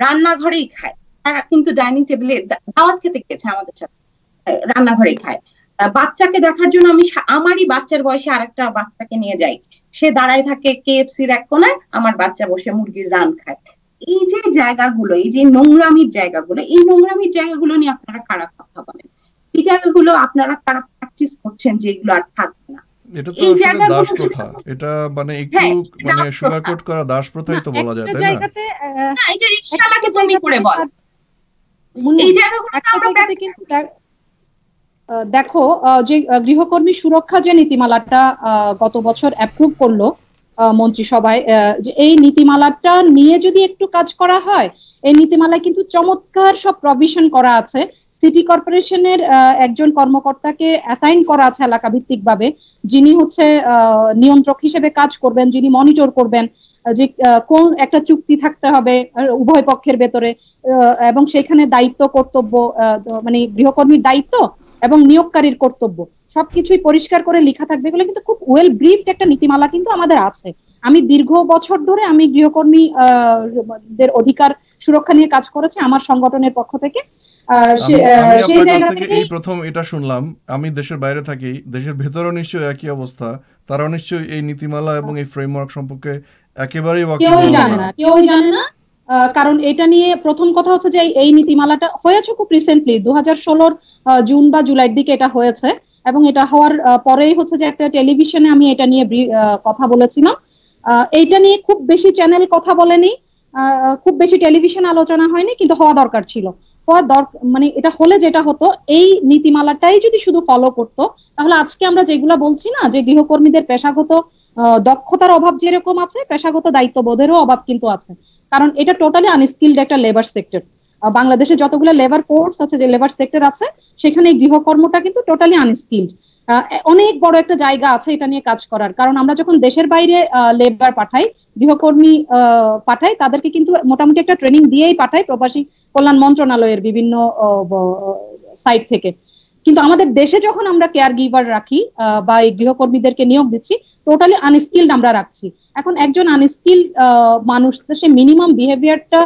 রান্নাঘরেই খায়। তারা কিন্তু ডাইনিং টেবিলে দাওয়াত খেতে গেছে আমাদের সাথে, রান্নাঘরেই খায়। বাচ্চাকে দেখার জন্য আমি আমারই বাচ্চার বয়সে আরেকটা বাচ্চাকে নিয়ে যাই, সে দাঁড়ায় থাকে কেএফসির এক কোনায়, আমার বাচ্চা বসে মুরগির রান খায়। এই যে জায়গাগুলো, এই যে নোংরামির জায়গাগুলো, এই নোংরামির জায়গাগুলো নিয়ে আপনারা কারা কথা বলেন? এই জায়গাগুলো আপনারা কারা প্র্যাকটিস করছেন যেগুলো আর থাকবে না? এটা তো আসলে দাস প্রথা, এটা মানে একটু মানে সুগারকোট করা দাস প্রথাই তো বলা যায়, তাই না? এই যে রিকশালাকে জমি করে বল, এই জায়গাগুলোতে আমরা প্র্যাকটিস দেখো, যে গৃহকর্মী সুরক্ষা যে নীতিমালাটা গত বছর অ্যাপ্রুভ করলো মন্ত্রিসভায়, যে এই নীতিমালাটা নিয়ে যদি একটু কাজ করা হয়, এই নীতিমালায় কিন্তু চমৎকার সব প্রভিশন করা আছে। সিটি কর্পোরেশনের একজন কর্মকর্তাকে অ্যাসাইন করা আছে এলাকা ভিত্তিক ভাবে, যিনি হচ্ছে নিয়ন্ত্রক হিসেবে কাজ করবেন, যিনি মনিটর করবেন যে কোন একটা চুক্তি থাকতে হবে উভয় পক্ষের ভেতরে, এবং সেখানে দায়িত্ব কর্তব্য, মানে গৃহকর্মীর দায়িত্ব এবং নিয়োগকারীর কর্তব্য সবকিছুই পরিষ্কার করে লেখা থাকবে। এগুলো কিন্তু খুব ওয়েল ব্রিফড একটা নীতিমালা কিন্তু আমাদের আছে। আমি দীর্ঘ বছর ধরে আমি গৃহকর্মী দের অধিকার সুরক্ষা নিয়ে কাজ করেছি আমার সংগঠনের পক্ষ থেকে। সেই জায়গা থেকে এই প্রথম এটা শুনলাম। আমি দেশের বাইরে থাকি, দেশের ভেতরেও নিশ্চয়ই একই অবস্থা, তারাও নিশ্চয়ই এই নীতিমালা এবং এই ফ্রেমওয়ার্ক সম্পর্কে একেবারেই কেউই জানে না। কারণ এটা নিয়ে প্রথম কথা হচ্ছে যে এই নীতিমালাটা হয়েছে খুব রিসেন্টলি, 2016 জুন বা জুলাইয়ের দিকে এটা হয়েছে, এবং এটা হওয়ার পরেই হচ্ছে যে একটা টেলিভিশনে আমি এটা নিয়ে কথা বলেছিলাম। এইটা নিয়ে খুব বেশি চ্যানেল কথা বলেনি, খুব বেশি টেলিভিশন আলোচনা হয়নি, কিন্তু হওয়া দরকার ছিল। মানে এটা হলে যেটা হতো, এই নীতিমালাটাই যদি শুধু ফলো করতো, তাহলে আজকে আমরা যেগুলা বলছি না, যে গৃহকর্মীদের পেশাগত দক্ষতার অভাব যেরকম আছে, পেশাগত দায়িত্ববোধেরও অভাব কিন্তু আছে। কারণ এটা টোটালি আনস্কিলড একটা লেবার সেক্টর। বাংলাদেশে যতগুলো লেবার ফোর্স আছে, যে লেবার সেক্টর আছে, সেখানে গৃহকর্মটা কিন্তু টোটালি আনস্কিলড। অনেক বড় একটা জায়গা আছে এটা নিয়ে কাজ করার। কারণ আমরা যখন দেশের বাইরে লেবার পাঠাই, গৃহকর্মী পাঠাই, তাদেরকে কিন্তু মোটামুটি একটা ট্রেনিং দিয়েই পাঠাই প্রবাসী কল্যাণ মন্ত্রণালয়ের বিভিন্ন সাইট থেকে। কিন্তু আমাদের দেশে যখন আমরা কেয়ার গিভার রাখি বা এই গৃহকর্মীদেরকে নিয়োগ দিচ্ছি, টোটালি আনস্কিলড আমরা রাখছি। এখন একজন আনস্কিলড মানুষ, সে মিনিমাম বিহেভিয়ারটা,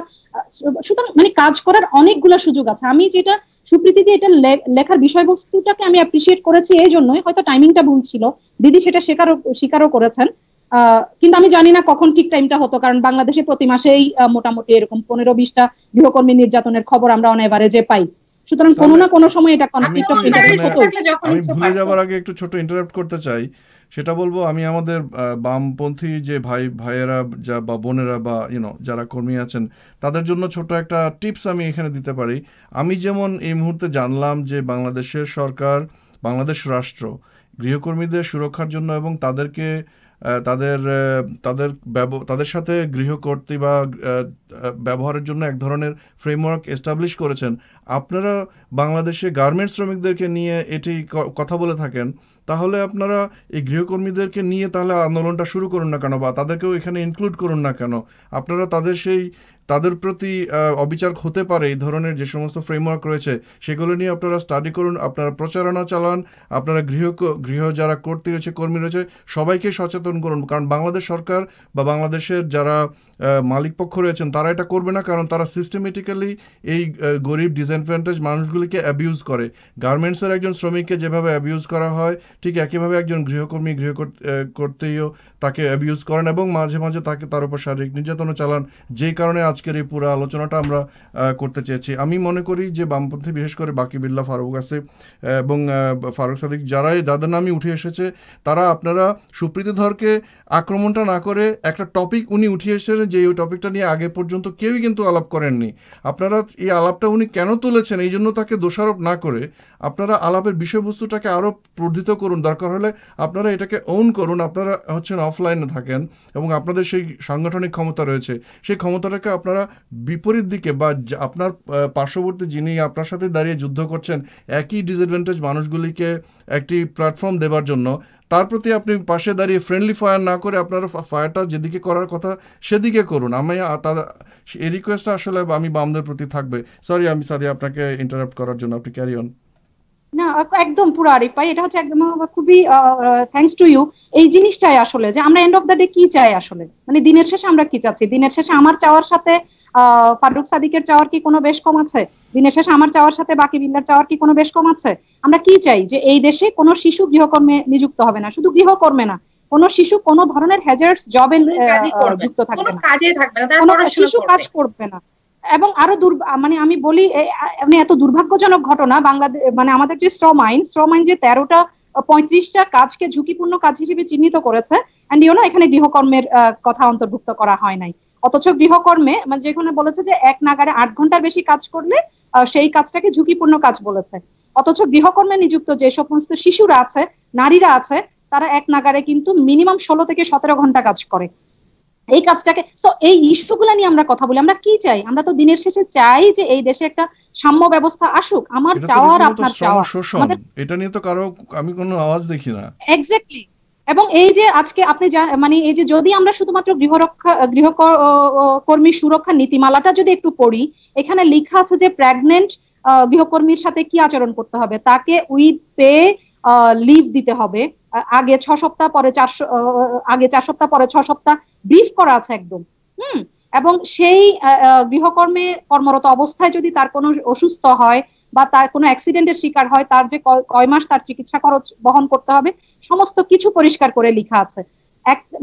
সুতরাং মানে কাজ করার অনেকগুলো সুযোগ আছে। আমি যেটা সুপ্রীতি দিয়ে এটা লেখার বিষয়বস্তুটাকে আমি অ্যাপ্রিসিয়েট করেছি এই জন্যই, হয়তো টাইমিংটা ভুল ছিল, দিদি সেটা স্বীকারও করেছেন। কিন্তু আমি জানি না কখন ঠিক টাইমটা হতো, কারণ বাংলাদেশে প্রতি মাসেই মোটামুটি এরকম 15-20টা গৃহকর্মী নির্যাতনের খবর আমরা অন এভারেজে পাই। সুতরাং কোনো না কোনো সময় এটা কনফ্লিক্ট। আমি ভুলে যাবার আগে একটু ছোট ইন্টারাপ্ট করতে চাই। সেটা বলবো, আমি আমাদের বামপন্থী যে ভাইয়েরা বা বোনেরা বা যারা কর্মী আছেন, তাদের জন্য ছোট একটা টিপস আমি এখানে দিতে পারি। আমি যেমন এই মুহূর্তে জানলাম যে বাংলাদেশের সরকার, বাংলাদেশ রাষ্ট্র গৃহকর্মীদের সুরক্ষার জন্য এবং তাদেরকে তাদের সাথে গৃহকর্তী বা ব্যবহারের জন্য এক ধরনের ফ্রেমওয়ার্ক এস্টাবলিশ করেছেন। আপনারা বাংলাদেশে গার্মেন্টস শ্রমিকদেরকে নিয়ে এটি কথা বলে থাকেন, তাহলে আপনারা এই গৃহকর্মীদেরকে নিয়ে তাহলে আন্দোলনটা শুরু করুন না কেন, বা তাদেরকেও এখানে ইনক্লুড করুন না কেন? আপনারা তাদের প্রতি অবিচার হতে পারে এই ধরনের যে সমস্ত ফ্রেমওয়ার্ক রয়েছে, সেগুলো নিয়ে আপনারা স্টাডি করুন, আপনারা প্রচারণা চালান, আপনারা গৃহ যারা কর্মী রয়েছে সবাইকে সচেতন করুন। কারণ বাংলাদেশ সরকার বা বাংলাদেশের যারা মালিক পক্ষ রয়েছেন, তারা এটা করবে না, কারণ তারা সিস্টেমেটিক্যালি এই গরিব ডিসঅ্যাডভান্টেজ মানুষগুলিকে অ্যাবিউজ করে। গার্মেন্টসের একজন শ্রমিককে যেভাবে অ্যাবিউজ করা হয়, ঠিক একইভাবে একজন গৃহকর্মী করতেও তাকে অ্যাবিউজ করেন এবং মাঝে মাঝে তার উপর শারীরিক নির্যাতনও চালান, যেই কারণে আজকের এই পুরো আলোচনাটা আমরা করতে চেয়েছি। আমি মনে করি যে বামপন্থী, বিশেষ করে বাকি বিল্লাহ, ফারুক আসিফ এবং ফারুক সাদিক, যাদের নামই উঠে এসেছে, তারা আপনারা সুপ্রীতি ধরকে আক্রমণটা না করে একটা টপিক উনি উঠিয়ে এসেছেন, যে ওই টপিকটা নিয়ে আগে পর্যন্ত কেউই কিন্তু আলাপ করেননি। আপনারা এই আলাপটা উনি কেন তুলেছেন এই জন্য তাকে দোষারোপ না করে আপনারা আলাপের বিষয়বস্তুটাকে আরও বর্ধিত করুন, দরকার হলে আপনারা এটাকে ওন করুন। আপনারা হচ্ছেন অফলাইনে থাকেন এবং আপনাদের সেই সাংগঠনিক ক্ষমতা রয়েছে, সেই ক্ষমতাটাকে আপনারা বিপরীত দিকে বা আপনার পার্শ্ববর্তী যিনি আপনার সাথে দাঁড়িয়ে যুদ্ধ করছেন একই ডিসঅ্যাডভান্টেজ মানুষগুলিকে একটি প্ল্যাটফর্ম দেবার জন্য, তার প্রতি আপনি পাশে দাঁড়িয়ে ফ্রেন্ডলি ফায়ার না করে আপনারা ফায়ারটা যেদিকে করার কথা সেদিকে করুন। আমি এই রিকোয়েস্টটা আসলে আমি বামদের প্রতি থাকবে। সরি আমি সাদিয়া আপনাকে ইন্টারাপ্ট করার জন্য, আপনি ক্যারি অন। না একদম পুরো আরিফ ভাই, এটা হচ্ছে একদম খুবই থ্যাঙ্কস টু ইউ। এই জিনিসটাই আসলে যে আমরা এন্ড অফ দ্য ডে কি চাই আসলে, মানে দিনের শেষে আমরা কি চাচ্ছি? দিনের শেষে আমার চাওয়ার সাথে ফারুক সাদিকের চাওয়ার কি কোনো বেশ কম আছে? দিনের শেষে আমার চাওয়ার সাথে বাকি বিল্লার চাওয়ার কি কোনো বেশ কম আছে? আমরা কি চাই? যে এই দেশে কোনো শিশু গৃহকর্মে নিযুক্ত হবে না, শুধু গৃহকর্মে না, কোনো শিশু কোনো ধরনের হ্যাজার্ডস জবে যুক্ত থাকবে না, কোনো শিশু কাজ করবে না। এবং আরো মানে আমি বলি মানে এত দুর্ভাগ্যজনক ঘটনা বাংলাদেশ, মানে আমাদের যে শ্রম আইন যে 13টা 35টা কাজকে ঝুঁকিপূর্ণ কাজ হিসেবে চিহ্নিত করেছে, এন্ড এখানে গৃহকর্মের কথা অন্তর্ভুক্ত করা হয় নাই। অথচ গৃহকর্মে মানে যেখানে বলেছে যে এক নাগারে 8 ঘন্টার বেশি কাজ করলে সেই কাজটাকে ঝুঁকিপূর্ণ কাজ বলেছে, অথচ গৃহকর্মে নিযুক্ত যে সমস্ত শিশুরা আছে, নারীরা আছে, তারা এক নাগারে কিন্তু মিনিমাম 16 থেকে 17 ঘন্টা কাজ করে এই কাজটাকে। তো এই ইস্যুগুলো নিয়ে আমরা কথা বলি। আমরা কি চাই? আমরা তো দিনের শেষে চাই যে এই দেশে একটা সাম্য ব্যবস্থা আসুক। আমার চাওয়ার আপনার চাওয়া, এটা নিয়ে তো কারো আমি কোনো আওয়াজ দেখি না। এক্স্যাক্টলি। এবং এই যে আজকে আপনি মানে এই যে যদি আমরা শুধুমাত্র গৃহকর্মী সুরক্ষা নীতিমালাটা যদি একটু পড়ি, এখানে লেখা আছে যে প্রেগনেন্ট গৃহকর্মীর সাথে কি আচরণ করতে হবে, তাকে উইথ পে লিভ দিতে হবে, আগে 6 সপ্তাহ পরে 4 সপ্তাহ পরে 6 সপ্তাহ ব্রিফ করা আছে একদম। এবং সেই গৃহকর্মে কর্মরত অবস্থায় যদি তার কোনো অসুস্থ হয় বা তার কোনো অ্যাক্সিডেন্টের শিকার হয়, তার যে কয় মাস তার চিকিৎসা খরচ বহন করতে হবে, সমস্ত কিছু পরিষ্কার করে লেখা আছে।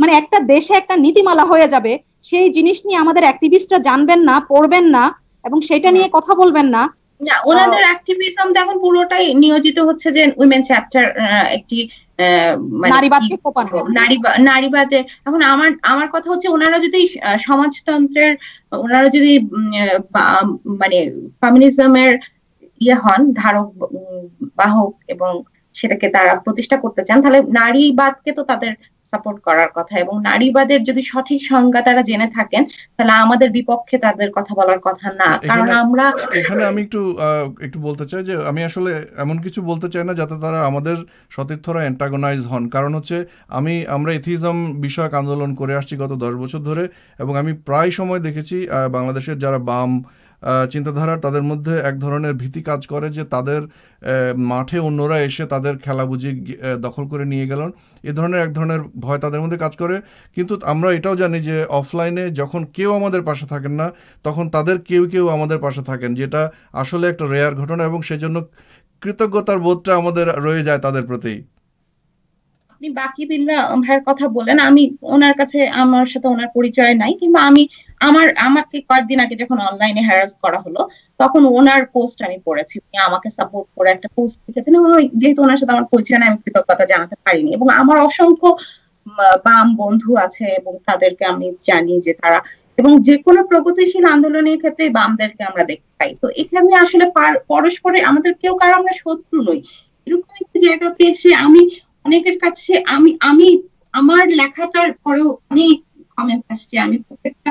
মানে একটা দেশে একটা নীতিমালা হয়ে যাবে, সেই জিনিস নিয়ে আমাদের অ্যাক্টিভিস্টরা জানবেন না, পড়বেন না এবং সেটা নিয়ে কথা বলবেন না। না, ওনাদের অ্যাক্টিভিজম এখন পুরোটাই নিয়োজিত হচ্ছে যে উইমেন চ্যাপ্টার একটি নারীবাদের। এখন আমার কথা হচ্ছে ওনারা যদি সমাজতন্ত্রের, ওনারা যদি মানে ফেমিনিজমের হন, ধারক বাহক, এবং সেটাকে তারা প্রতিষ্ঠা করতে চান, তাহলে নারীবাদকে তো তাদের সাপোর্ট করার কথা। এবং নারীবাদের যদি সঠিক সংজ্ঞা তারা জেনে থাকেন, তাহলে আমাদের বিপক্ষে তাদের কথা বলার কথা না। কারণ আমরা এখানে আমি একটু বলতে চাই যে আমি আসলে এমন কিছু বলতে চাই না যাতে তারা আমাদের সতীর্থরা অ্যান্টাগোনাইজ হন। কারণ হচ্ছে আমরা এথিজম বিষয়ক আন্দোলন করে আসছি গত 10 বছর ধরে, এবং আমি প্রায় সময় দেখেছি বাংলাদেশের যারা বাম চিন্তাধারার, তাদের মধ্যে এক ধরনের ভীতি কাজ করে যে তাদের মাঠে অন্যরা এসে তাদের খেলা বুঝি দখল করে নিয়ে গেলেন, এ ধরনের এক ধরনের ভয় তাদের মধ্যে কাজ করে। কিন্তু আমরা এটাও জানি যে অফলাইনে যখন কেউ আমাদের পাশে থাকেন না, তখন তাদের কেউ আমাদের পাশে থাকেন, যেটা আসলে একটা রেয়ার ঘটনা, এবং সেজন্য কৃতজ্ঞতার বোধটা আমাদের রয়ে যায় তাদের প্রতি। আপনি বাকি বিল্লাহ ভাইয়ের কথা বলেন, আমি ওনার কাছে, আমার সাথে ওনার পরিচয় নাই, কিন্তু আমাকে কয়েকদিন আগে যখন অনলাইনে হ্যারাস করা হলো, তখন ওনার পোস্ট আমি পড়েছি, উনি আমাকে সাপোর্ট করে একটা পোস্ট লিখেছেন, এবং যেহেতু ওনার সাথে আমার পরিচয় নাই, আমি কৃতজ্ঞতা জানাতে পারিনি। এবং আমার অসংখ্য বাম বন্ধু আছে এবং তাদেরকে আমি জানি যে তারা, এবং যে কোনো প্রগতিশীল আন্দোলনের ক্ষেত্রে বামদেরকে আমরা দেখতে পাই। তো এখানে আসলে পরস্পরে আমাদের কেউ কারো আমরা শত্রু নই। এরকম একটা জায়গাতে এসে আমি অনেকের কাছে আমি আমার লেখাটার পরেও অনেক কমেন্ট আসছে, আমি প্রত্যেকটা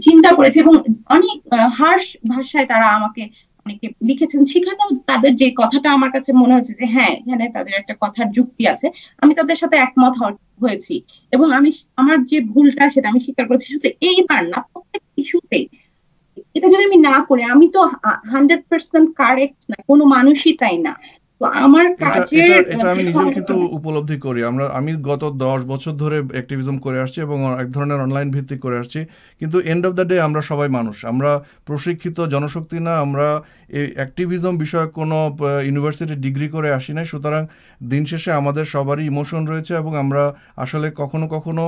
চিন্তা করেছি, এবং অনেক হার্শ ভাষায় তারা আমাকে অনেকে লিখেছেন। সেখানেও তাদের যে কথাটা আমার কাছে মনে হচ্ছে যে হ্যাঁ, এখানে তাদের একটা কথার যুক্তি আছে, আমি তাদের সাথে একমত হয়েছি, এবং আমি আমার যে ভুলটা সেটা আমি স্বীকার করেছি। শুধু এইবার না, প্রত্যেক ইস্যুতেই এটা যদি আমি না করি, আমি তো 100% কারেক্ট না, কোনো মানুষই তাই না। তো তো আমার এটা কাজের এটা এটা আমি নিজেও কিন্তু উপলব্ধি করি। আমি গত 10 বছর ধরে অ্যাক্টিভিজম করে আসছি এবং এক ধরনের অনলাইন ভিত্তিক করে আসছি, কিন্তু এন্ড অফ দ্য ডে আমরা সবাই মানুষ, আমরা প্রশিক্ষিত জনশক্তি না, আমরা এই অ্যাক্টিভিজম বিষয়ক কোনো ইউনিভার্সিটি ডিগ্রি করে আসি নাই। সুতরাং দিন শেষে আমাদের সবারই ইমোশন রয়েছে এবং আমরা আসলে কখনো কখনো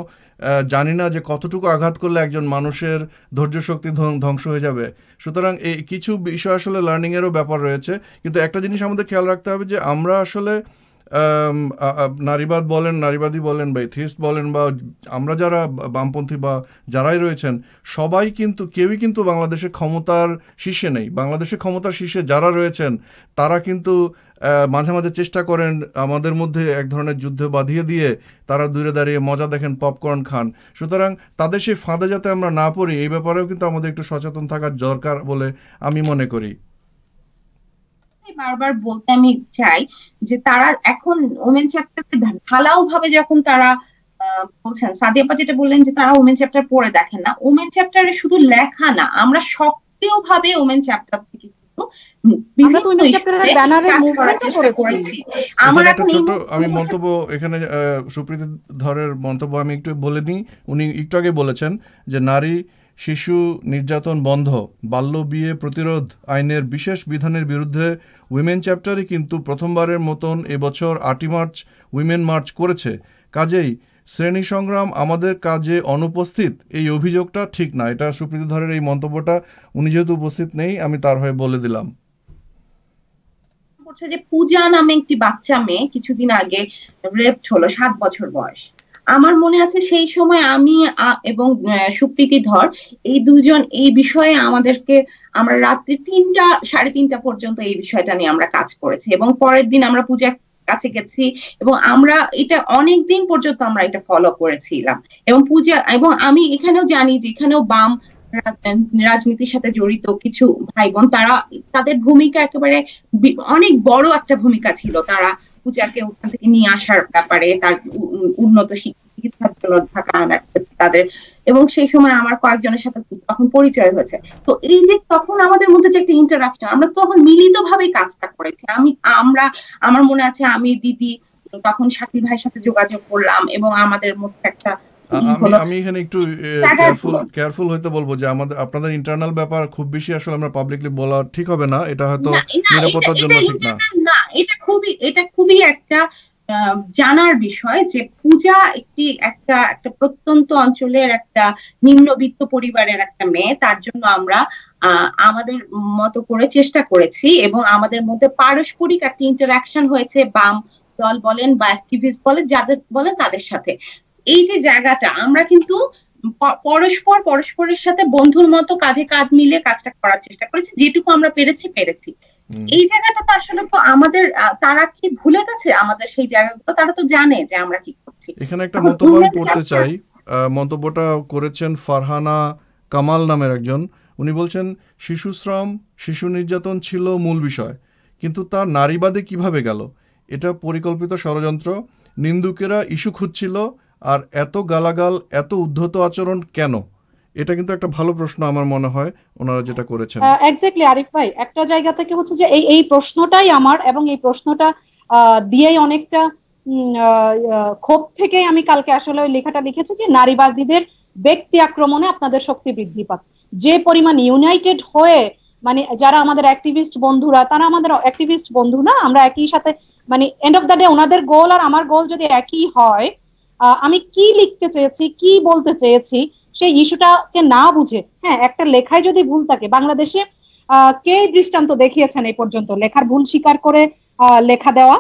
জানি না যে কতটুকু আঘাত করলে একজন মানুষের ধৈর্য শক্তি ধ্বংস হয়ে যাবে। সুতরাং এই কিছু বিষয় আসলে লার্নিংয়েরও ব্যাপার রয়েছে, কিন্তু একটা জিনিস আমাদের খেয়াল রাখতে হবে যে আমরা আসলে নারীবাদী বলেন বা এথিস্ট বলেন বা আমরা যারা বামপন্থী বা যারাই রয়েছেন, সবাই কিন্তু কেউই কিন্তু বাংলাদেশের ক্ষমতার শীর্ষে নেই। বাংলাদেশের ক্ষমতার শীর্ষে যারা রয়েছেন তারা কিন্তু মাঝে মাঝে চেষ্টা করেন আমাদের মধ্যে এক ধরনের যুদ্ধ বাঁধিয়ে দিয়ে তারা দূরে দাঁড়িয়ে মজা দেখেন, পপকর্ন খান। সুতরাং তাদের সেই ফাঁদে যাতে আমরা না পড়ি, এই ব্যাপারেও কিন্তু আমাদের একটু সচেতন থাকার দরকার বলে আমি মনে করি। বারবার বলতে আমি চাই যে তারা এখন ওমেন চ্যাপ্টারকে ঢালাও ভাবে যখন তারা বলছেন, সাদিয়া আপা যেটা বললেন যে তারা ওমেন চ্যাপ্টার পড়ে দেখেন না, ওমেন চ্যাপ্টারে শুধু লেখা না, আমরা সক্রিয় ভাবে ওমেন চ্যাপ্টার থেকে আমি মন্তব্য এখানে সুপ্রীতি ধরের মন্তব্য আমি একটু বলে নিই। উনি একটু আগে বলেছেন যে নারী শিশু নির্যাতন বন্ধ, বাল্য বিয়ে প্রতিরোধ আইনের বিশেষ বিধানের বিরুদ্ধে উইমেন চ্যাপ্টারই কিন্তু প্রথমবারের মতন এবছর 8ই মার্চ উইমেন মার্চ করেছে। কাজেই শ্রেণী সংগ্রাম আমাদের কাজে অনুপস্থিত, এই অভিযোগটা ঠিক না। এটা সুপ্রীতি ধরের এই মন্তব্যটা উনি যেহেতু উপস্থিত নেই আমি তার হয়ে বলে দিলাম। যে পূজা নামে একটি বাচ্চা মেয়ে কিছুদিন আগে রেপড হলো, 7 বছর বয়স। আমার মনে আছে সেই সময় আমি এবং সুপ্রীতি ধর এই দুজন এই বিষয়ে আমরা রাত্রি 3টা 3:30 পর্যন্ত এই বিষয়টা নিয়ে আমরা কাজ করেছি এবং পরের দিন আমরা পূজার কাছে গেছি এবং আমরা এটা অনেক দিন পর্যন্ত আমরা এটা ফলো করেছিলাম। এবং পূজা এবং আমি এখানেও জানি যে এখানেও বাম রাজনীতির সাথে জড়িত কিছু ভাই বোন, তাদের ভূমিকা একেবারে অনেক বড় একটা ভূমিকা ছিল। তারা পূজাকে ওখান থেকে নিয়ে আসার ব্যাপারে, তার উন্নত চিকিৎসার জন্য ঢাকা আনার তাদের, এবং সেই সময় আমার কয়েকজনের সাথে তখন পরিচয় হয়েছে। তো এই যে তখন আমাদের মধ্যে যে একটা ইন্টারাকশন, আমরা তখন মিলিত ভাবেই কাজটা করেছি। আমার মনে আছে আমি দিদি তখন শাকিল ভাইয়ের সাথে যোগাযোগ করলাম এবং আমাদের মধ্যে একটা আমি এখানে একটু কেয়ারফুল হইতে বলবো যে আপনাদের ইন্টারনাল ব্যাপার খুব বেশি আসলে আমরা পাবলিকলি বলা ঠিক হবে না। এটা হয়তো নিরাপত্তার জন্য ঠিক না। এটা খুবই একটা জানার বিষয় যে পূজা একটা প্রত্যন্ত অঞ্চলের একটা নিম্নবিত্ত পরিবারের একটা মেয়ে। তার জন্য আমরা আমাদের মতো করে চেষ্টা করেছি এবং আমাদের মধ্যে পারস্পরিক একটা ইন্টারাকশন হয়েছে, বাম দল বলেন বা অ্যাক্টিভিস্ট বলেন, যাদের বলেন তাদের সাথে। এই যে জায়গাটা আমরা কিন্তু পরস্পরের সাথে বন্ধুর মতো কাঁধে কাঁধ মিলে কাজটা করার চেষ্টা করেছি, যেটুকু আমরা পেরেছি। এই জায়গাটা তো আসলে তো আমাদের, তারা কি ভুলে গেছে আমাদের সেই জায়গাগুলো? তারা তো জানে যে আমরা কি করছি। এখানে একটা মন্তব্য আমি পড়তে চাই। মন্তব্যটা করেছেন ফারহানা কামাল নামের একজন। উনি বলছেন, শিশু শ্রম, শিশু নির্যাতন ছিল মূল বিষয়, কিন্তু তা নারীবাদে কিভাবে গেল? এটা পরিকল্পিত ষড়যন্ত্র। নিন্দুকেরা ইস্যু খুঁজছিল, আর এত গালাগাল, এত উদ্ধত আচরণ কেন? এটা কিন্তু একটা ভালো প্রশ্ন আমার মনে হয় ওনারা যেটা করেছেন। এক্স্যাক্টলি আরিফ ভাই, একটা জায়গা থেকে হচ্ছে যে এই প্রশ্নটাই আমার, এবং এই প্রশ্নটা দিয়েই অনেকটা ক্ষোভ থেকে আমি কালকে আসলে ওই লেখাটা লিখেছি যে নারীবাদীদের ব্যক্তি আক্রমণে আপনাদের শক্তি বৃদ্ধি পাক। যে পরিমাণ ইউনাইটেড হয়ে, মানে যারা আমাদের অ্যাক্টিভিস্ট বন্ধুরা, তারা আমাদের অ্যাক্টিভিস্ট বন্ধু না, আমরা একই সাথে, মানে এন্ড অফ দ্য ডে ওনাদের গোল আর আমার গোল যদি একই হয়, আমি কি লিখতে চেয়েছি, কি বলতে চেয়েছি, সেই ইস্যুটাকে না বুঝে, হ্যাঁ, একটা লেখায় যদি ভুল থাকে, বাংলাদেশে কে দৃষ্টান্ত দেখিয়েছেন এই পর্যন্ত লেখার ভুল স্বীকার করে লেখা দেওয়া?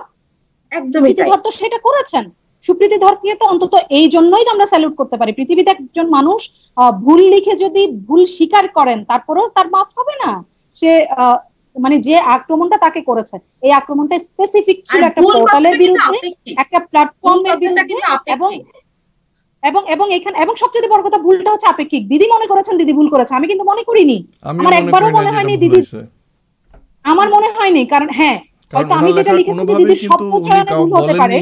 একদমই ধর তো সেটা করেছেন। সুপ্রীতি ধরকে তো অন্তত এই জন্যই তো আমরা স্যালুট করতে পারি। পৃথিবীতে একজন মানুষ ভুল লিখে যদি ভুল স্বীকার করেন, তারপরেও তার মাফ হবে না। সে মানে যে আক্রমণটা তাকে করেছে, এই আক্রমণটা স্পেসিফিক ছিল একটা পোর্টালের বিরুদ্ধে, একটা প্ল্যাটফর্মের বিরুদ্ধে, এবং এখানে এবং সবচেয়ে বড় কথা, ভুলটা হচ্ছে আপেক্ষিক। দিদি মনে করেছেন দিদি ভুল করেছে, আমি কিন্তু মনে করিনি। আমার একবারও মনে হয়নি দিদি, আমার মনে হয়নি। কারণ হ্যাঁ, হয়তো আমি যেটা লিখেছি যে দিদির শব্দ চয়নে ভুল হতে পারে,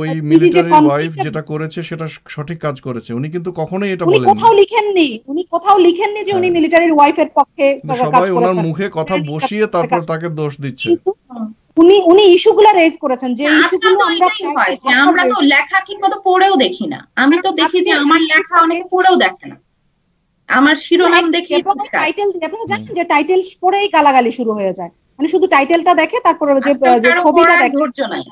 ওই মিলিটারি ওয়াইফ যেটা করেছে সেটা সঠিক কাজ করেছে, উনি কিন্তু কখনোই এটা বলেননি। উনি কোথাও লিখেননি যে উনি মিলিটারির ওয়াইফের পক্ষে কাজ করেছেন। সবাই ওনার মুখে কথা বসিয়ে তারপর তাকে দোষ দিচ্ছে। উনি ইস্যুগুলো রেজ করেছেন, যে ইস্যুগুলো আমরা তো লেখা ঠিক মতো পড়েও দেখি না। আমি তো দেখি যে আমার লেখা অনেকে পড়েও দেখে না, আমার শিরোনাম দেখি টাইটেল, আপনি জানেন যে টাইটেল পড়েই গালাগালি শুরু হয়ে যায়, মানে শুধু টাইটেলটা দেখে তারপরে যে ছবিটা দেখে ধৈর্য নাই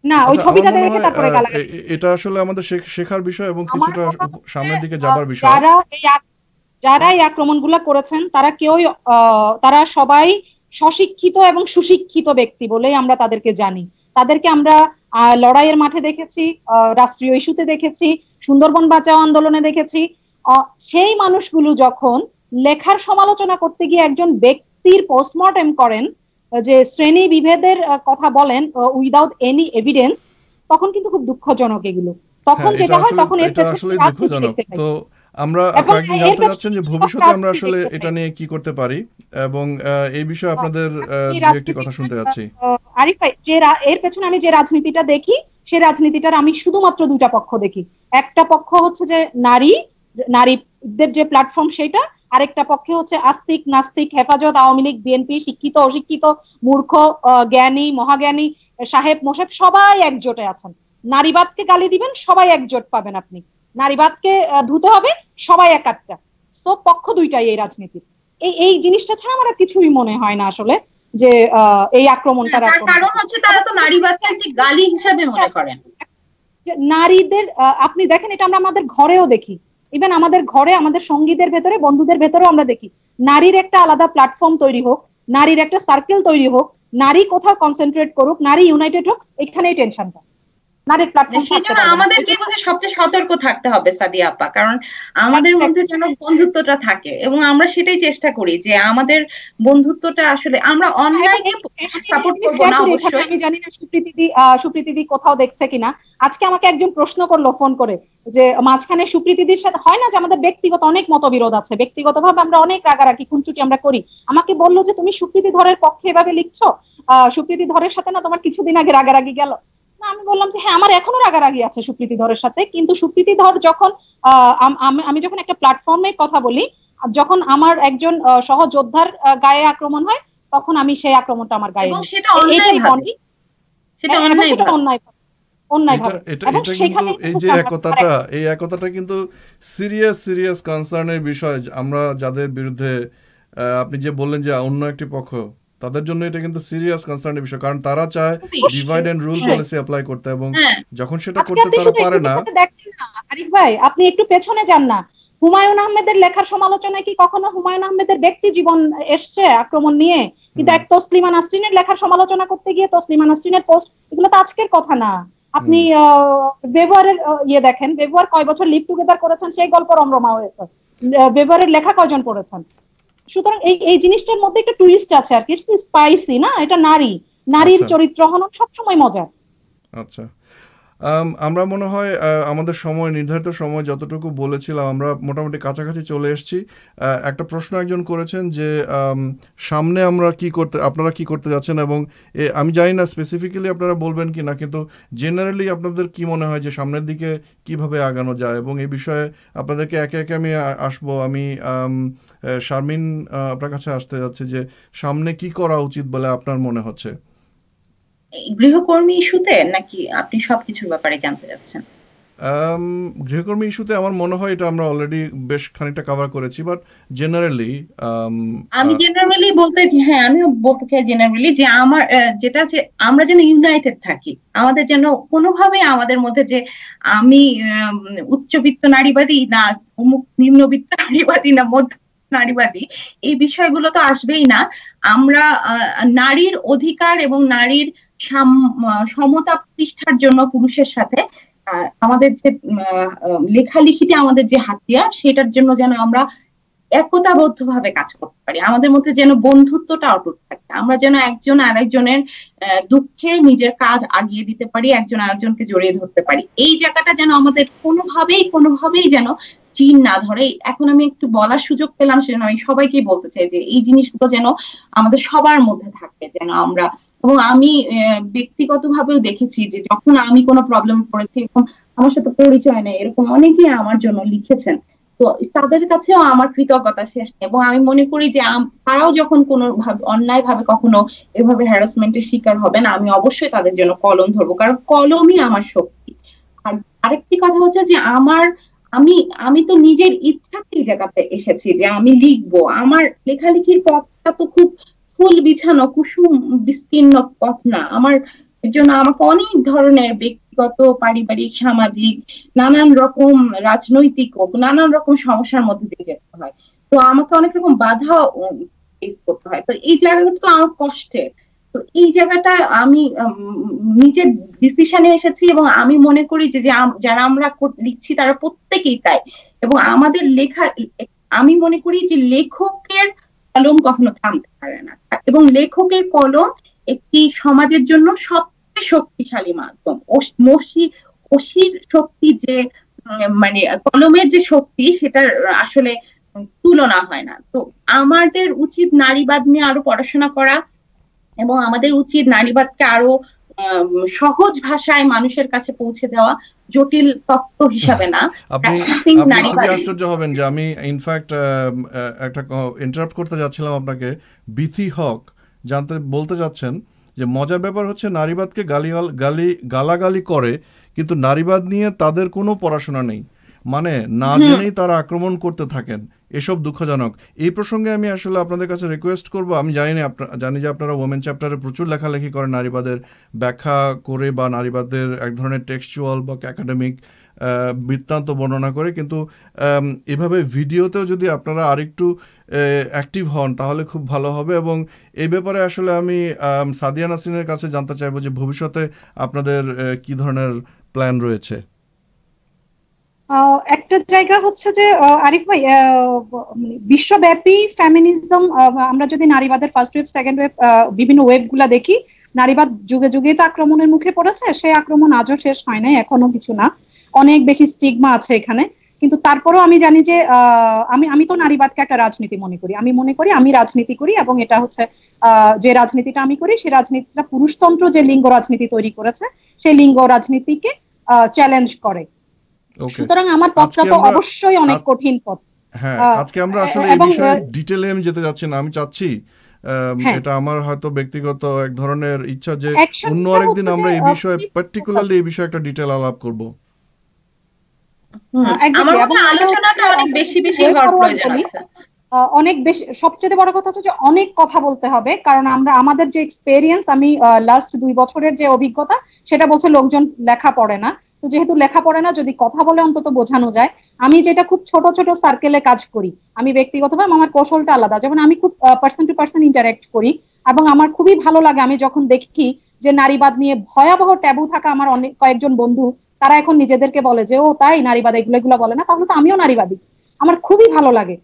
না, ওই ছবিটা দেখে তারপরে গালাগালি। এটা আসলে আমাদের শেখার বিষয় এবং কিছুটা সামনের দিকে যাবার বিষয়। যারা এই আক্রমণগুলো করেছেন তারা সবাই স্বশিক্ষিত এবং সুশিক্ষিত ব্যক্তি বলেই আমরা তাদেরকে জানি। তাদেরকে আমরা লড়াইয়ের মাঠে দেখেছি, রাষ্ট্রীয় ইস্যুতে দেখেছি, সুন্দরবন বাঁচাও আন্দোলনে দেখেছি। সেই মানুষগুলো যখন লেখার সমালোচনা করতে গিয়ে একজন ব্যক্তির পোস্টমর্টেম করেন, যে শ্রেণী বিভেদের কথা বলেন উইদাউট এনি এভিডেন্স, তখন কিন্তু খুব দুঃখজনক এগুলো। তখন যেটা হয় তখন এর পেছনে দুঃখজনক। তো আমরা কয়েকদিন জানতে চাচ্ছেন যে ভবিষ্যতে আমরা আসলে এটা নিয়ে কি করতে পারি, এবং এই বিষয়ে আপনাদের একটি কথা শুনতে যাচ্ছি। আরিফ ভাই, যে এর পেছনে আমি যে রাজনীতিটা দেখি, সেই রাজনীতিটার আমি শুধুমাত্র দুটা পক্ষ দেখি। একটা পক্ষ হচ্ছে যে নারীদের যে প্ল্যাটফর্ম সেটা, আরেকটা পক্ষে হচ্ছে আস্তিক নাস্তিক, হেফাজত, আওয়ামী লীগ, বিএনপি, শিক্ষিত অশিক্ষিত, মূর্খ জ্ঞানী মহাজ্ঞানী, সাহেব মোশেব, সবাই একজোটে আছেন। নারীবাদকে গালি দিবেন, সবাই একজোট পাবেন আপনি। নারীবাদকে ধুতে হবে, সবাই একাত্তা। সো পক্ষ দুইটাই এই রাজনীতি। এই জিনিসটা ছাড়া আমার কিছুই মনে হয় না আসলে যে এই আক্রমণটা। কারণ হচ্ছে তারা তো নারীবাদকে একটি গালি হিসাবে মনে করেন। নারীদের আপনি দেখেন, এটা আমরা আমাদের ঘরেও দেখি, ইভেন আমাদের ঘরে আমাদের সঙ্গীদের ভেতরে, বন্ধুদের ভেতরেও আমরা দেখি। নারীর একটা আলাদা প্ল্যাটফর্ম তৈরি হোক, নারীর একটা সার্কেল তৈরি হোক, নারী কোথাও কনসেন্ট্রেট করুক, নারী ইউনাইটেড হোক, এখানেই টেনশনটা। আমাদেরকে সবচেয়ে সতর্ক থাকতে হবে সাদিয়া আপা, কারণ আমাদের মধ্যে যেন বন্ধুত্বটা থাকে, এবং আমরা সেটাই চেষ্টা করি যে আমাদের বন্ধুত্বটা আসলে আমরা অনলাইনে সাপোর্ট করব না। অবশ্যই আমি জানি না সুপ্রীতিদি কোথাও দেখছে কিনা। আজকে আমাকে একজন প্রশ্ন করলো ফোন করে, যে মাঝখানে সুপ্রীতিদির সাথে হয় না যে আমাদের ব্যক্তিগত অনেক মতবিরোধ আছে, ব্যক্তিগতভাবে আমরা অনেক রাগারাগি খুনচুটি আমরা করি। আমাকে বললো যে তুমি সুপ্রীতি ধরের পক্ষে এভাবে লিখছো, সুপ্রীতি ধরের সাথে না তোমার কিছুদিন আগে রাগারাগি গেল। না, আমি বললাম যে হ্যাঁ, আমার এখনো রাগারাগি আছে সুপ্রীতি ধরের সাথে, কিন্তু সুপ্রীতি ধর যখন আমি যখন একটা প্ল্যাটফর্মে কথা বলি, যখন আমার একজন সহযোদ্ধার গায়ে আক্রমণ হয়, তখন আমি সেই আক্রমণটা আমার গায়ে, সেটা অন্যায় ভাবে। এই একতাটা কিন্তু সিরিয়াস কনসার্নের বিষয়। আমরা যাদের বিরুদ্ধে আপনি যে বললেন যে অন্য একটি পক্ষ, তাদের জন্য এটা কিন্তু সিরিয়াস কনসার্নের বিষয়, কারণ তারা চায় divide and rule policy apply করতে, এবং যখন সেটা করতে তারা পারে না। আরিফ ভাই, আপনি একটু পেছনে যান না, হুমায়ুন আহমেদের লেখার সমালোচনায় কি কখনো হুমায়ুন আহমেদের ব্যক্তি জীবন এসছে আক্রমণ নিয়ে? কিন্তু এক তসলিমা নাসরিনের লেখার সমালোচনা করতে গিয়ে তসলিমা নাসরিনের পোস্ট, এগুলো তো আজকের কথা না। আপনি বেবুয়ারের দেখেন, বেবুয়ার কয় বছর লিভ টুগেদার করেছেন, সেই গল্প রমরমা হয়েছে। বেবুয়ারের লেখা কয়জন পড়েছেন? সুতরাং এই জিনিসটার মধ্যে একটা টুইস্ট আছে আর কি, স্পাইসি না, এটা নারীর চরিত্র হনন সবসময় মজার। আচ্ছা, আমরা মনে হয় আমাদের নির্ধারিত সময় যতটুকু বলেছিলাম আমরা মোটামুটি কাছাকাছি চলে এসেছি। একটা প্রশ্ন একজন করেছেন যে সামনে আপনারা কি করতে যাচ্ছেন, এবং আমি জানি না স্পেসিফিক্যালি আপনারা বলবেন কি না, কিন্তু জেনারেলি আপনাদের কি মনে হয় যে সামনের দিকে কিভাবে আগানো যায়, এবং এই বিষয়ে আপনাদেরকে একে একে আমি আসবো। আমি শারমিন আপনার কাছে আসতে যাচ্ছি যে সামনে কি করা উচিত বলে আপনার মনে হচ্ছে? গৃহকর্মী ইস্যুতে নাকি আপনি সবকিছুর ব্যাপারে জানতে চাচ্ছেন? গৃহকর্মী ইস্যুতে আমার মনে হয় এটা আমরা অলরেডি বেশ খানিকটা কভার করেছি, বাট জেনারেলি আমি আমিও বলতে চাই জেনারেলি যে আমার যেটা যে আমরা যেন ইউনাইটেড থাকি, আমাদের যেন কোনোভাবে আমাদের মধ্যে যে আমি উচ্চবিত্ত নারীবাদী না অমুক নিম্নবিত্ত নারীবাদী না মধ্য নারীবাদী, এই বিষয়গুলো তো আসবেই না। আমরা নারীর অধিকার এবং নারীর সমতা প্রতিষ্ঠার জন্য পুরুষের সাথে আমাদের যে লেখালেখিতে আমাদের যে হাতিয়ার, সেটার জন্য যেন আমরা একতাবদ্ধভাবে কাজ করতে পারি, আমাদের মধ্যে যেন বন্ধুত্বটা অটুট থাকে, আমরা যেন একজন আরেকজনের দুঃখে নিজের কাঁধ আগিয়ে দিতে পারি, একজন আরেকজনকে জড়িয়ে ধরতে পারি। এই জায়গাটা যেন আমাদের কোনোভাবেই যেন চিন না ধরে। এখন আমি একটু বলার সুযোগ পেলাম, সেজন্য আমি সবাইকেই বলতে চাই যে এই জিনিসগুলো যেন আমাদের সবার মধ্যে থাকে, যেন আমরা, এবং আমি ব্যক্তিগতভাবেও দেখেছি যে যখন আমি কোনো প্রবলেম পড়েছি, এরকম আমার সাথে পরিচয় নেই এরকম অনেকেই আমার জন্য লিখেছেন তো তাদের কাছেও আমার কৃতজ্ঞতা শেষ নেই। এবং আমি মনে করি যে তারাও যখন কোনো ভাবে অন্যায় ভাবে কখনো এভাবে হ্যারাসমেন্টের শিকার হবে না, আমি অবশ্যই তাদের জন্য কলম ধরবো, কারণ কলমই আমার শক্তি। আর আরেকটি কথা হচ্ছে যে আমি আমি তো নিজের ইচ্ছাতেই জায়গাতে এসেছি যে আমি লিখবো। আমার লেখালেখির পথটা তো খুব ফুল বিছানো কুসুম বিস্তীর্ণ পথ না। আমার এর জন্য আমাকে অনেক ধরনের ব্যক্তিগত, পারিবারিক, সামাজিক, নানান রকম রাজনৈতিক নানান রকম সমস্যার মধ্যে দিয়ে যেতে হয়। তো আমাকে অনেক রকম বাধা ফেস করতে হয়। তো এই জায়গাটা তো আমার কষ্টের। তো এই জায়গাটা আমি নিজের ডিসিশনে এসেছি, এবং আমি মনে করি যে যারা আমরা লিখছি তারা প্রত্যেকেই তাই। এবং আমাদের লেখা, আমি মনে করি যে লেখকের কলম কখনো থামতে পারে না, এবং লেখকের কলম একটি সমাজের জন্য সবচেয়ে শক্তিশালী মাধ্যম। অসির শক্তি যে মানে কলমের যে শক্তি, সেটার আসলে তুলনা হয় না। তো আমাদের উচিত নারীবাদ নিয়ে আরো পড়াশোনা করা, এবং আমাদের উচিত নারীবাদকে আরো সহজ ভাষায় মানুষের কাছে পৌঁছে দেওয়া, জটিল তত্ত্ব হিসাবে না। আপনি খুবই আশ্চর্য হবেন যে আমি ইনফ্যাক্ট একটা ইন্টারাপ্ট করতে যাচ্ছিলাম আপনাকে। বিথি হক বলতে যাচ্ছেন যে মজার ব্যাপার হচ্ছে নারীবাদকে গালাগালি করে, কিন্তু নারীবাদ নিয়ে তাদের কোনো পড়াশোনা নেই, মানে না জেনেই তারা আক্রমণ করতে থাকেন। এসব দুঃখজনক। এই প্রসঙ্গে আমি আসলে আপনাদের কাছে রিকোয়েস্ট করব, আমি জানি যে আপনারা ওমেন চ্যাপ্টারে প্রচুর লেখালেখি করেন নারীবাদের ব্যাখ্যা করে বা নারীবাদের এক ধরনের টেক্সচুয়াল বা একাডেমিক বৃত্তান্ত বর্ণনা করে, কিন্তু এভাবে ভিডিওতেও যদি আপনারা আরেকটু অ্যাক্টিভ হন তাহলে খুব ভালো হবে। এবং এই ব্যাপারে আসলে আমি সাদিয়া নাসরিনের কাছে জানতে চাইবো যে ভবিষ্যতে আপনাদের কি ধরনের প্ল্যান রয়েছে। একটা জায়গা হচ্ছে যে আরিফ ভাই, বিশ্বব্যাপী ফেমিনিজম, আমরা যদি নারীবাদের ফার্স্ট ওয়েভ, সেকেন্ড ওয়েভ, বিভিন্ন ওয়েভ গুলা দেখি, নারীবাদ যুগে যুগে তো আক্রমণের মুখে পড়েছে। সেই আক্রমণ আজও শেষ হয় নাই, এখনো কিছু না, অনেক বেশি স্টিগমা আছে এখানে। কিন্তু তারপরেও আমি জানি যে আমি তো নারীবাদকে একটা রাজনীতি মনে করি। আমি রাজনীতি করি, এবং এটা হচ্ছে যে রাজনীতিটা আমি করি, সেই রাজনীতিটা পুরুষতন্ত্র যে লিঙ্গ রাজনীতি তৈরি করেছে, সেই লিঙ্গ রাজনীতিকে চ্যালেঞ্জ করে। সুতরাং আমার পথটা তো অবশ্যই অনেক কঠিন পথ। হ্যাঁ, আজকে আমরা আসলে এই বিষয়ে ডিটেইলে আমি যেতে যাচ্ছি না। আমি চাচ্ছি, এটা আমার হয়তো ব্যক্তিগত এক ধরনের ইচ্ছা যে অন্য আরেকদিন আমরা এই বিষয়ে পার্টিকুলারলি এই বিষয়ে একটা ডিটেইল আলাপ করব। আলোচনাটা অনেক বেশি বেশি হওয়ার প্রয়োজন আছে। অনেক বেশি, সবচেয়ে বড় কথা হচ্ছে যে অনেক কথা বলতে হবে, কারণ আমাদের যে এক্সপেরিয়েন্স, আমি লাস্ট 2 বছরের যে অভিজ্ঞতা, সেটা বলছে লোকজন লেখা পড়ে না। তো যেহেতু লেখা পড়ে না, যদি কথা বলে অন্তত বোঝানো যায়। আমি যেটা খুব ছোট ছোট সার্কেলে কাজ করি, আমি ব্যক্তিগতভাবে আমার কৌশলটা আলাদা। যেমন আমি খুব পার্সন টু পার্সন ইন্টারঅ্যাক্ট করি, এবং আমার খুবই ভালো লাগে আমি যখন দেখি যে নারীবাদ নিয়ে ভয়াবহ ট্যাবু থাকা আমার অনেক কয়েকজন বন্ধু, তারা এখন নিজেদেরকে বলে যে ও তাই নারীবাদ এগুলো বলে না, তাহলে তো আমিও নারীবাদী। আমার খুবই ভালো লাগে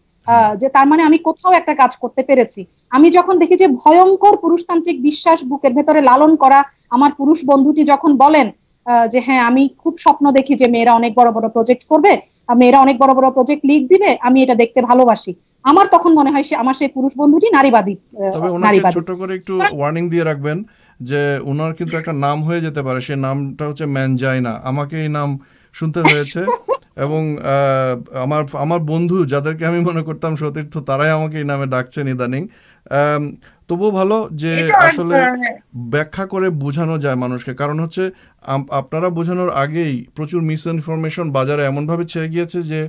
যে তার মানে আমি কোথাও একটা কাজ করতে পেরেছি। আমি যখন দেখি যে ভয়ঙ্কর পুরুষতান্ত্রিক বিশ্বাস বুকের ভেতরে লালন করা আমার পুরুষ বন্ধুটি যখন বলেন যে হ্যাঁ, আমি খুব স্বপ্ন দেখি যে মেয়েরা অনেক বড় বড় প্রজেক্ট করবে, মেয়েরা অনেক বড় বড় প্রজেক্ট লিখ দিবে, আমি এটা দেখতে ভালোবাসি, আমার তখন মনে হয় আমার সেই পুরুষ বন্ধুটি নারীবাদী। তবে ওনাকে ছোট করে একটু ওয়ার্নিং দিয়ে রাখবেন যে ওনার কিন্তু একটা নাম হয়ে যেতে পারে, সেই নামটা হচ্ছে ম্যানজাইনা। আমাকে এই নাম শুনতে হয়েছে, এবং আমার বন্ধু যাদেরকে আমি মনে করতাম সতীর্থ, তারাই আমাকে এই নামে ডাকছেন ইদানিং। তবুও ভালো যে আসলে ব্যাখ্যা করে বোঝানো যায় মানুষকে, কারণ হচ্ছে আপনারা বোঝানোর আগেই প্রচুর মিস ইনফরমেশন বাজারে এমনভাবে ছেয়ে গিয়েছে যে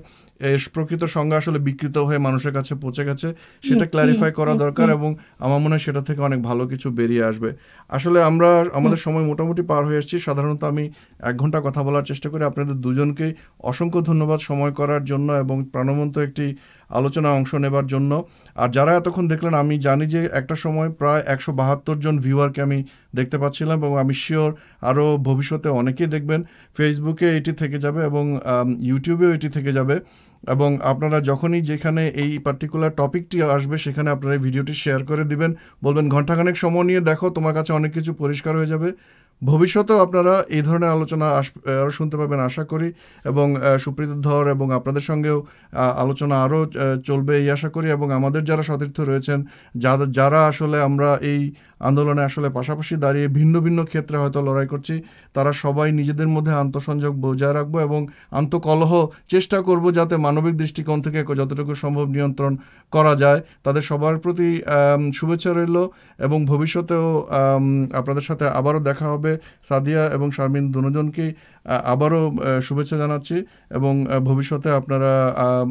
প্রকৃত সংজ্ঞা আসলে বিকৃত হয়ে মানুষের কাছে পৌঁছে গেছে। সেটা ক্ল্যারিফাই করা দরকার, এবং আমার মনে হয় সেটা থেকে অনেক ভালো কিছু বেরিয়ে আসবে। আসলে আমরা আমাদের সময় মোটামুটি পার হয়ে এসেছি। সাধারণত আমি 1 ঘন্টা কথা বলার চেষ্টা করি। আপনাদের দুজনকেই অসংখ্য ধন্যবাদ সময় করার জন্য এবং প্রাণবন্ত একটি আলোচনায় অংশ নেবার জন্য। আর যারা এতক্ষণ দেখলেন, আমি জানি যে একটা সময় প্রায় 172 জন ভিউয়ারকে আমি দেখতে পাচ্ছিলাম, এবং আমি শিওর আরও ভবিষ্যতে অনেকেই দেখবেন। ফেসবুকে এটি থেকে যাবে এবং ইউটিউবেও এটি থেকে যাবে, এবং আপনারা যখনই যেখানে এই পার্টিকুলার টপিকটি আসবে সেখানে আপনারা এই ভিডিওটি শেয়ার করে দিবেন, বলবেন ঘন্টাখানেক সময় নিয়ে দেখো, তোমার কাছে অনেক কিছু পরিষ্কার হয়ে যাবে। ভবিষ্যতেও আপনারা এই ধরনের আলোচনা আরও শুনতে পাবেন আশা করি, এবং সুপ্রীত ধর এবং আপনাদের সঙ্গেও আলোচনা আরও চলবে এই আশা করি, এবং আমাদের যারা সতীর্থ রয়েছেন, যারা আসলে আমরা এই আন্দোলনে আসলে পাশাপাশি দাঁড়িয়ে ভিন্ন ভিন্ন ক্ষেত্রে হয়তো লড়াই করছি, তারা সবাই নিজেদের মধ্যে আন্তঃসংযোগ বজায় রাখবো এবং আন্তঃকলহ চেষ্টা করব যাতে মানবিক দৃষ্টিকোণ থেকে যতটুকু সম্ভব নিয়ন্ত্রণ করা যায়। তাদের সবার প্রতি শুভেচ্ছা রইল, এবং ভবিষ্যতেও আপনাদের সাথে আবারও দেখা হবে। সাদিয়া এবং শারমিন দুজনকেই আবারও শুভেচ্ছা জানাচ্ছি, এবং ভবিষ্যতে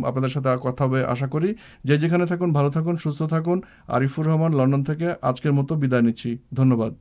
আপনাদের সাথে কথা হবে আশা করি। যে যেখানে থাকুন ভালো থাকুন, সুস্থ থাকুন। আরিফুর রহমান, লন্ডন থেকে আজকের মতো বিদায় নিচ্ছি। ধন্যবাদ।